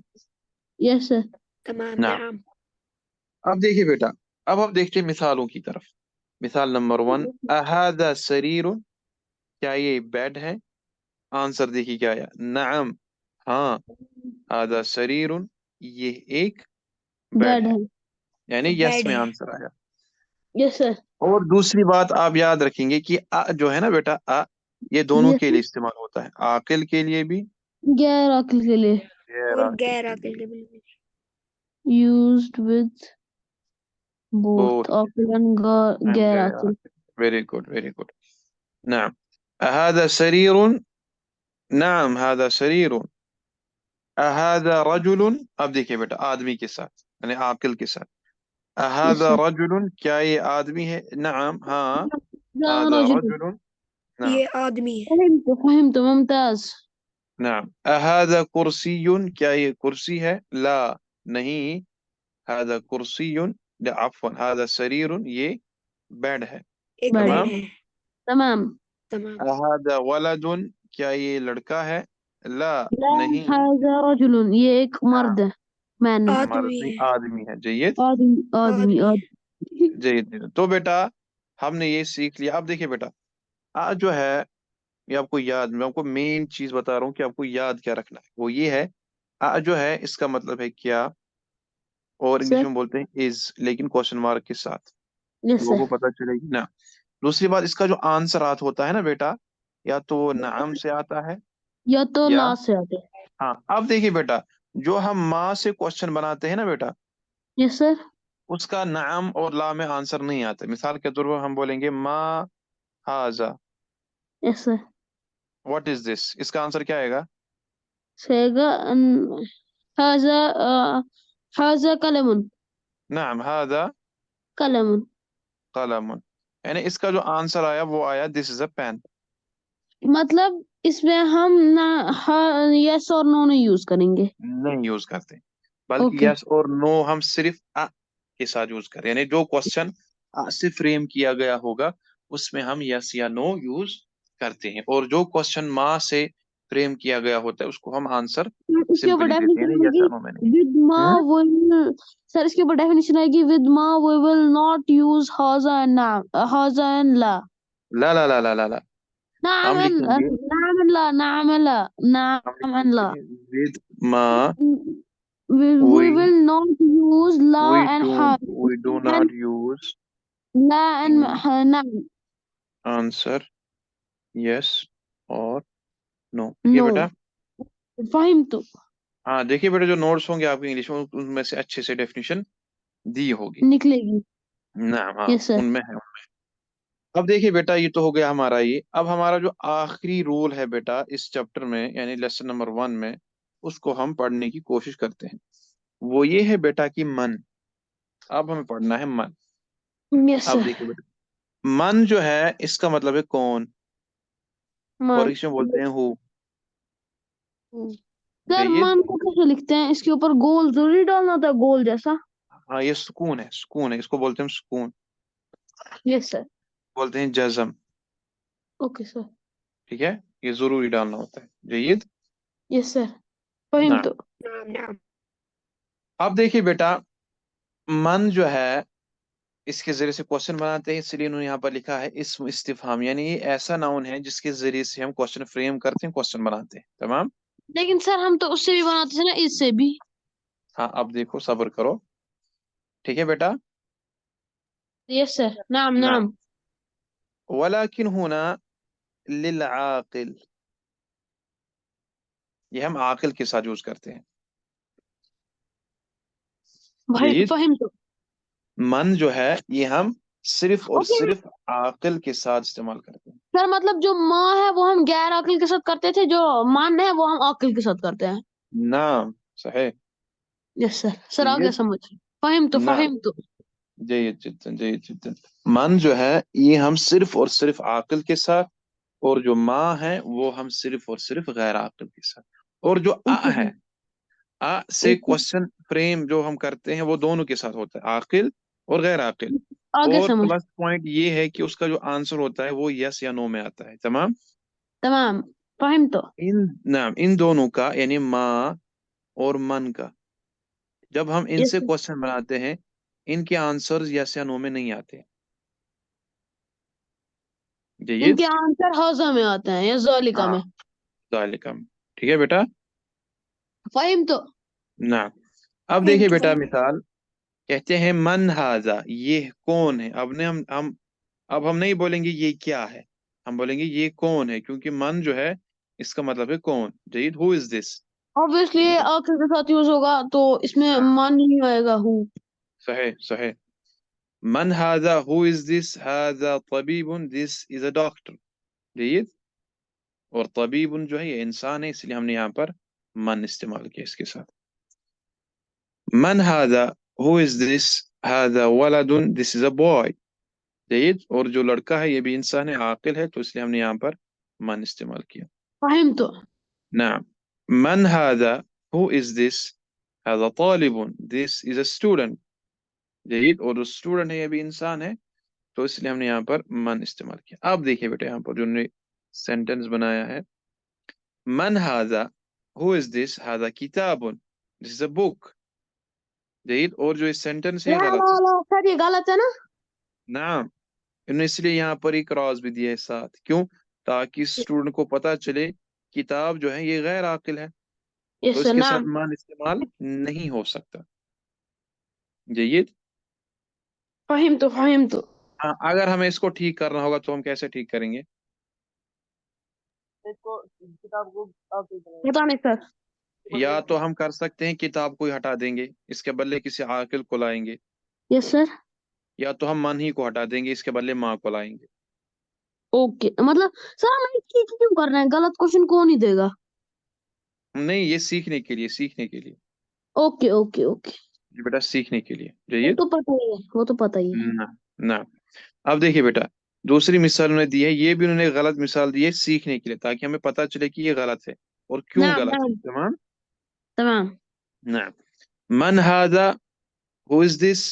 یس سر. تمام. نعم. نعم. اب دیکھیے بیٹا، اب آپ دیکھتے ہیں مثالوں کی طرف. مثال نمبر 1، اہذا سریر، کیا یہ بیڈ ہے؟ آنسر دیکھیے کیا آیا، نعم، ہاں، ہذا سریر، یہ ایک بیڈ بیڈ ہے، ہے. یعنی یس بیڈ میں ہے. آنسر آیا. یس سر. اور دوسری بات آپ یاد رکھیں گے کہ جو ہے نا بیٹا یہ دونوں یس کے سر. لیے استعمال ہوتا ہے، عاقل کے لیے بھی، غیر عقل کے لیے. غیر اور عاقل غیر کے عاقل لیے. کے بالکل. used with both بہت عقل and غیر غیر عقل. عاقل. Very good, very good. نعم. هذا سرير، نعم هذا سرير. هذا رجل، اب دیکھیے بیٹا آدمی کے ساتھ یعنی عاقل کے ساتھ. یس هذا سر. رجل، کیا یہ آدمی ہے؟ نعم، ہاں، لا هذا رجل. رجل. نعم یہ آدمی ہے. فهمت ممتاز. نعم. هذا کرسی، کیا یہ کرسی ہے؟ لا، نہیں. هذا کرسی، لا عفوا، هذا سریر، یہ بیڈ ہے. ایک بیڈ ہے. بیڈ تمام. ہے. تمام. تمام. هذا ولد، کیا یہ لڑکا ہے؟ لا، لا نہیں. هذا رجل، یہ ایک نعم، مرد ہے. مین ہے. مرد آدمی نہیں، ہے. آدمی ہے. جید، آدمی آدمی آدمی ہے. آدمی. جید. تو بیٹا ہم نے یہ سیکھ لیا. اب دیکھیے بیٹا جو ہے یہ آپ کو یاد، میں آپ کو مین چیز بتا رہا ہوں کہ آپ کو یاد کیا رکھنا ہے، وہ یہ ہے جو ہے اس کا مطلب ہے کیا، اور انگلش سر. میں بولتے ہیں از، لیکن کوشچن مارک کے ساتھ. یس لوگوں سر. کو پتہ چلے گی نا. دوسری بات، اس کا جو آنسر ہوتا ہے نا بیٹا، یا تو وہ نعم سے آتا ہے یا تو یا لا سے آتے. ہاں. اب دیکھیے بیٹا، جو ہم ماں سے کوشچن بناتے ہیں نا بیٹا، یس سر. اس کا نعم اور لا میں آنسر نہیں آتا. مثال کے طور پر ہم بولیں گے ما ہاذا، یس سر. واٹ از دس، اس کا آنسر کیا آئے گا؟ سیگا هذا هذا قلم. نعم هذا قلم. قلم. یعنی اس کا جو آنسر آیا وہ آیا دس از اے پین. مطلب اس میں ہم نہ یس اور نو نہیں یوز کریں گے. نہیں یوز کرتے، بلکہ اوکے. یس اور نو ہم صرف کے ساتھ یوز کریں، یعنی جو کوشچن سے فریم کیا گیا ہوگا اس میں ہم یس یا نو یوز کرتے ہیں، اور جو کوشچن ماں سے फ्रेम किया गया होता है उसको हम आंसर इसके ऊपर सिंपली देते हैं, डेफिनेशन यस आएगी या नो में नहीं। विद मा विल, सर इसके ऊपर डेफिनेशन आएगी विद मा वी विल नॉट यूज हाजा एंड नाम, हाजा एंड ला, ला ला ला ला ला ला नाम हम एंड लिखेंगे नाम एंड ला, नाम एंड ला, नाम एंड ला, विद मा we we will not use la and ha we do and not use la and naam. Answer yes और नो। ठीक है No, बेटा। fahim to, हाँ देखिए बेटा, जो नोट्स होंगे आपके इंग्लिश में उनमें से अच्छे से डेफिनेशन दी होगी निकलेगी। ना। हाँ Yes sir. उनमें है। अब देखिए बेटा, ये तो हो गया हमारा ये। अब हमारा जो आखिरी रूल है बेटा इस चैप्टर में, यानी लेसन नंबर 1 में, उसको हम पढ़ने की कोशिश करते हैं। वो ये है बेटा कि मन। अब हमें पढ़ना है मन। Yes अब sir. देखिए बेटा, मन जो है इसका मतलब है कौन, और मान, इंग्लिश में बोलते हैं हु। सर जयिद। मान को कैसे लिखते हैं? इसके ऊपर गोल जरूरी डालना था, गोल जैसा। हाँ ये सुकून है, सुकून है, इसको बोलते हैं सुकून, Yes sir. बोलते हैं जज्म। Okay sir. ठीक है, ये जरूरी डालना होता है। जयिद। Yes sir. फहिम ना तो। نعم نعم अब देखिए बेटा, मन जो है इसके जरिए से क्वेश्चन बनाते हैं, इसलिए इन्होंने यहाँ पर लिखा है इस्म इस्तिफहाम, यानी ये ऐसा नाउन है जिसके जरिए से हम क्वेश्चन फ्रेम करते हैं, क्वेश्चन बनाते हैं। तमाम। लेकिन सर हम तो उससे भी बनाते थे ना, इससे भी। हाँ अब देखो, सब्र करो। ठीक है बेटा। Yes sir. नाम ना नाम। वलाकिन होना लिल आकिल, ये हम आकिल के साथ यूज करते हैं। भाई जयिद। फहिम तो। मन जो है ये हम सिर्फ और ओके सिर्फ आकिल के साथ इस्तेमाल करते हैं। सर, मतलब जो माँ है वो हम गैर अकिल के साथ करते थे, जो मान है वो हम अकिल के साथ करते हैं। नाम सही। Yes sir. सर आ गया जयिद। समझ। फहिम तो, नाम फहिम तो। जयिद जिद्दन, जयिद जिद्दन। मन जो है ये हम सिर्फ और सिर्फ आकिल के साथ, और जो माँ है वो हम सिर्फ और सिर्फ गैर आकिल के साथ। और जो ओके है, सर। आ से ओके, क्वेश्चन फ्रेम जो हम करते हैं वो दोनों के साथ होता है, आकिल और गैर आकिल। आ गया और समझ। प्लस पॉइंट ये है कि उसका जो आंसर होता है वो यस या नो में आता है। तमाम। तमाम। फहिम तो। इन दोनों का, यानी माँ और मन का, जब हम यस इनसे सर। क्वेश्चन बनाते हैं, इनके आंसर्स यस या नो में नहीं आते। जयिद। इनके आंसर हौजा में आते हैं या जालिका हाँ में। जालिकम। ठीक है बेटा। फहिम तो। ना अब फहिम देखिए तो, बेटा, फहिम। मिसाल कहते हैं मन हाजा, ये कौन है। अब ने हम अब हम नहीं बोलेंगे ये क्या है, हम बोलेंगे ये कौन है, क्योंकि मन जो है इसका मतलब है कौन। जयिद। Who is this. ऑब्वियसली अकिल के साथ यूज होगा तो इसमें हाँ मान नहीं आएगा हूँ। सही सही। मन हाजा, हु इज दिस, हाजा तबीबुन, दिस इज अ डॉक्टर। जयिद। और तबीबुन जो है ये इंसान है, इसलिए हमने यहाँ पर मन इस्तेमाल किया इसके साथ। मन हाजा, हु इज दिस, हाजा वलदुन, दिस इज अ बॉय। जयिद। और जो लड़का है ये भी इंसान है, आकिल है, तो इसलिए हमने यहाँ पर मन इस्तेमाल किया। फहिम तो। नाम मन हाजा, हु इज दिस, हाजा तालिबुन, दिस इज अ स्टूडेंट। जयिद। और जो स्टूडेंट है ये भी इंसान है, तो इसलिए हमने यहाँ पर मन इस्तेमाल किया। अब देखिए बेटा, यहाँ पर जो ने सेंटेंस बनाया है, मन हाजा, हु इज दिस, हाजा किताबुन, दिस इज अ बुक। जयिद। और जो इस सेंटेंस है ला गलत ला है। ला सर, ये गलत है ना। नाम इन्होंने इसलिए यहाँ पर एक क्रॉस भी दिया है साथ, क्यों, ताकि स्टूडेंट को पता चले किताब जो है ये गैर आकिल है, तो यस सर। इसके साथ नाम। मान इस्तेमाल नहीं हो सकता। जयिद। फहिम तो, फहिम तो। हाँ अगर हमें इसको ठीक करना होगा तो हम कैसे ठीक करेंगे। पता नहीं सर। या तो हम कर सकते हैं किताब को ही हटा देंगे, इसके बदले किसी आकिल को लाएंगे, यस सर। या तो हम मन ही को हटा देंगे, इसके बदले माँ को लाएंगे। ओके, मतलब सर हम एक चीज क्यों कर रहे हैं? गलत क्वेश्चन कौन ही देगा? नहीं ये सीखने के लिए, सीखने के लिए। Okay okay okay. ये बेटा सीखने के लिए। वो जयिद। तो पता ही है, वो तो पता ही है। ना ना अब देखिए बेटा, दूसरी मिसाल उन्होंने दी है, ये भी उन्होंने गलत मिसाल दी है सीखने के लिए, ताकि हमें पता चले कि ये गलत है और क्यों नाम गलत है। नाम। तमाम। तमाम। ना मन हादा, हु इज दिस,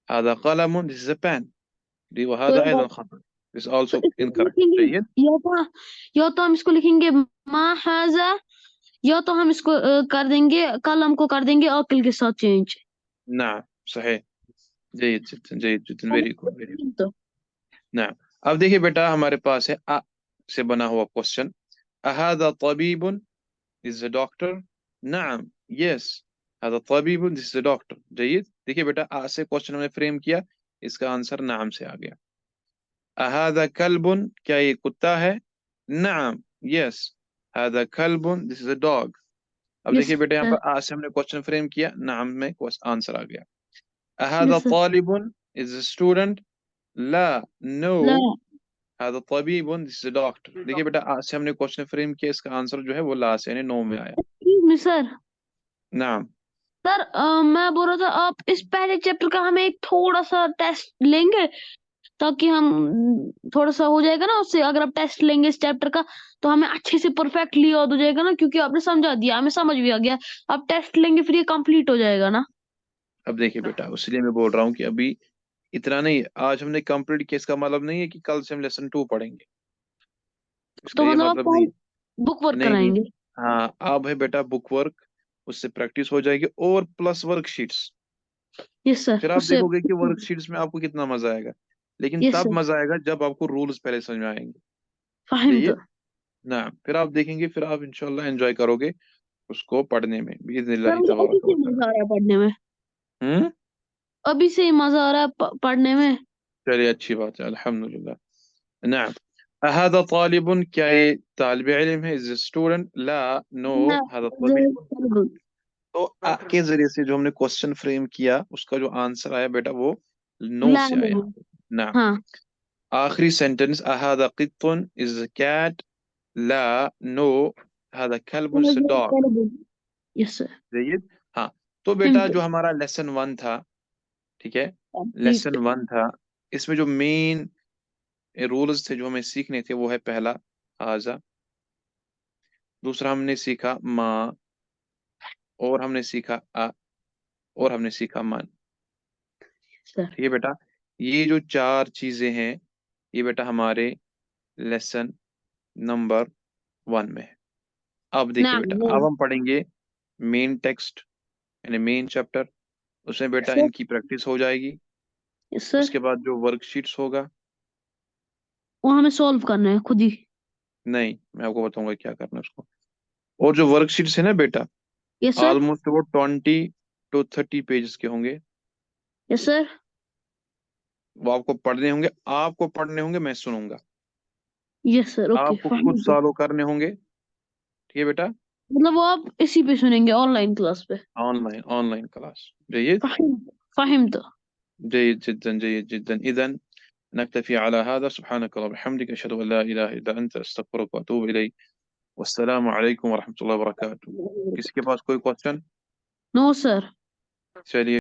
هذا قلم, this is a pen. دي कोई وهذا बात أيضا خطأ. This is तो also इसको incorrect. लिखेंगे جيد. या तो हम इसको लिखेंगे मा हाजा, या तो हम इसको कर देंगे कलम को कर देंगे अकिल के साथ चेंज। نعم صحيح. جيد جدا جيد جدا. Very good very good. तो نعم. अब देखिए बेटा हमारे पास है अ से बना हुआ क्वेश्चन. अहादा तबीबुन is a doctor. نعم yes. هذا طبيب this is a doctor. جيد. देखिए बेटा आ से क्वेश्चन हमने फ्रेम किया, इसका आंसर नाम से आ गया. अहादा कल्बुन, क्या ये कुत्ता है? नाम yes. هذا कल्बुन this is a dog. अब यस देखिए बेटा यहाँ सर, पर आ से हमने क्वेश्चन फ्रेम किया, नाम में आंसर आ गया. अहादा यस सर, तालिबुन is a student. ला no. ला هذا طبيب this is a doctor. देखिए बेटा आ से हमने क्वेश्चन फ्रेम किया, इसका आंसर जो है वो ला से यानी नो में आया. Excuse me sir. नाम. सर मैं बोल रहा था आप इस पहले चैप्टर का हमें एक थोड़ा सा टेस्ट लेंगे, ताकि हम थोड़ा सा हो जाएगा ना उससे। अगर आप टेस्ट लेंगे इस चैप्टर का तो हमें अच्छे से परफेक्टली याद हो जाएगा ना, क्योंकि आपने समझा दिया, हमें समझ भी आ गया। आप टेस्ट लेंगे फिर ये कंप्लीट हो जाएगा ना। अब देखिए बेटा उसलिए मैं बोल रहा हूँ कि अभी इतना नहीं, आज हमने कंप्लीट किया इसका मतलब नहीं है कि कल से हम लेसन 2 पढ़ेंगे, इसका तो ये मतलब आप मतलब नहीं कल है. बुक वर्क नहीं नहीं. कराएंगे? हाँ अब है बेटा बुक वर्क, उससे प्रैक्टिस हो जाएगी और प्लस वर्कशीट्स. यस सर, फिर आप उससे देखोगे कि वर्कशीट्स में आपको कितना मजा आएगा, लेकिन यस तब सर, मजा आएगा जब आपको रूल्स पहले समझ में आएंगे. फाहिम ये तो। ना फिर आप देखेंगे, फिर आप इंशाल्लाह एंजॉय करोगे उसको पढ़ने में सर बिइज़्निल्लाह मुझे अभी तबारक से व तआला. मजा आ रहा है पढ़ने में, हम्म. अभी से ही मजा आ रहा है पढ़ने में। चलिए अच्छी बात है अल्हम्दुलिल्लाह. نعم. هذا طالب, क्या ये तालिब इल्म है? Is student. ला नो. मैं هذا طبيب. तो आ के जरिए से जो हमने क्वेश्चन फ्रेम किया उसका जो आंसर आया बेटा वो नो ला से आया. ना. हाँ आखिरी सेंटेंस هذا قط is a cat. ला नो. هذا كلب is a dog. Yes sir, जयद. हाँ. तो बेटा फाहिम जो हमारा लेसन 1 था, ठीक है, लेसन तो। 1 था, इसमें जो मेन रूल्स थे जो हमें सीखने थे वो है पहला हाजा, दूसरा हमने सीखा माँ, और हमने सीखा आ, और हमने सीखा मन. सर ठीक है बेटा, ये जो 4 चीजें हैं ये बेटा हमारे लेसन नंबर 1 में है. अब देखिए नाम बेटा अब हम पढ़ेंगे मेन टेक्स्ट यानी मेन चैप्टर, उसमें बेटा सर, इनकी प्रैक्टिस हो जाएगी. यस सर, उसके बाद जो वर्कशीट्स होगा, वो हमें सॉल्व करना है खुद ही। नहीं मैं आपको बताऊंगा क्या करना है उसको. और जो वर्कशीट्स है ना बेटा, यस सर, ऑलमोस्ट वो 20 to 30 पेजेस के होंगे. यस सर, वो आपको पढ़ने होंगे मैं सुनूंगा. यस सर, ओके आपको खुद फाहिम तो। फॉलो करने होंगे. ठीक है बेटा. मतलब वो आप इसी पे सुनेंगे ऑनलाइन क्लास पे? Online online class. جيد फाहिम, फाहिम तो। جيد جدا جيد جدا. إذا نكتفي على هذا. سبحانك اللهم وبحمدك أشهد أن لا إله إلا أنت أستغفرك وأتوب إليك. والسلام عليكم ورحمة الله وبركاته. किसी के पास कोई क्वेश्चन? No sir. चलिए.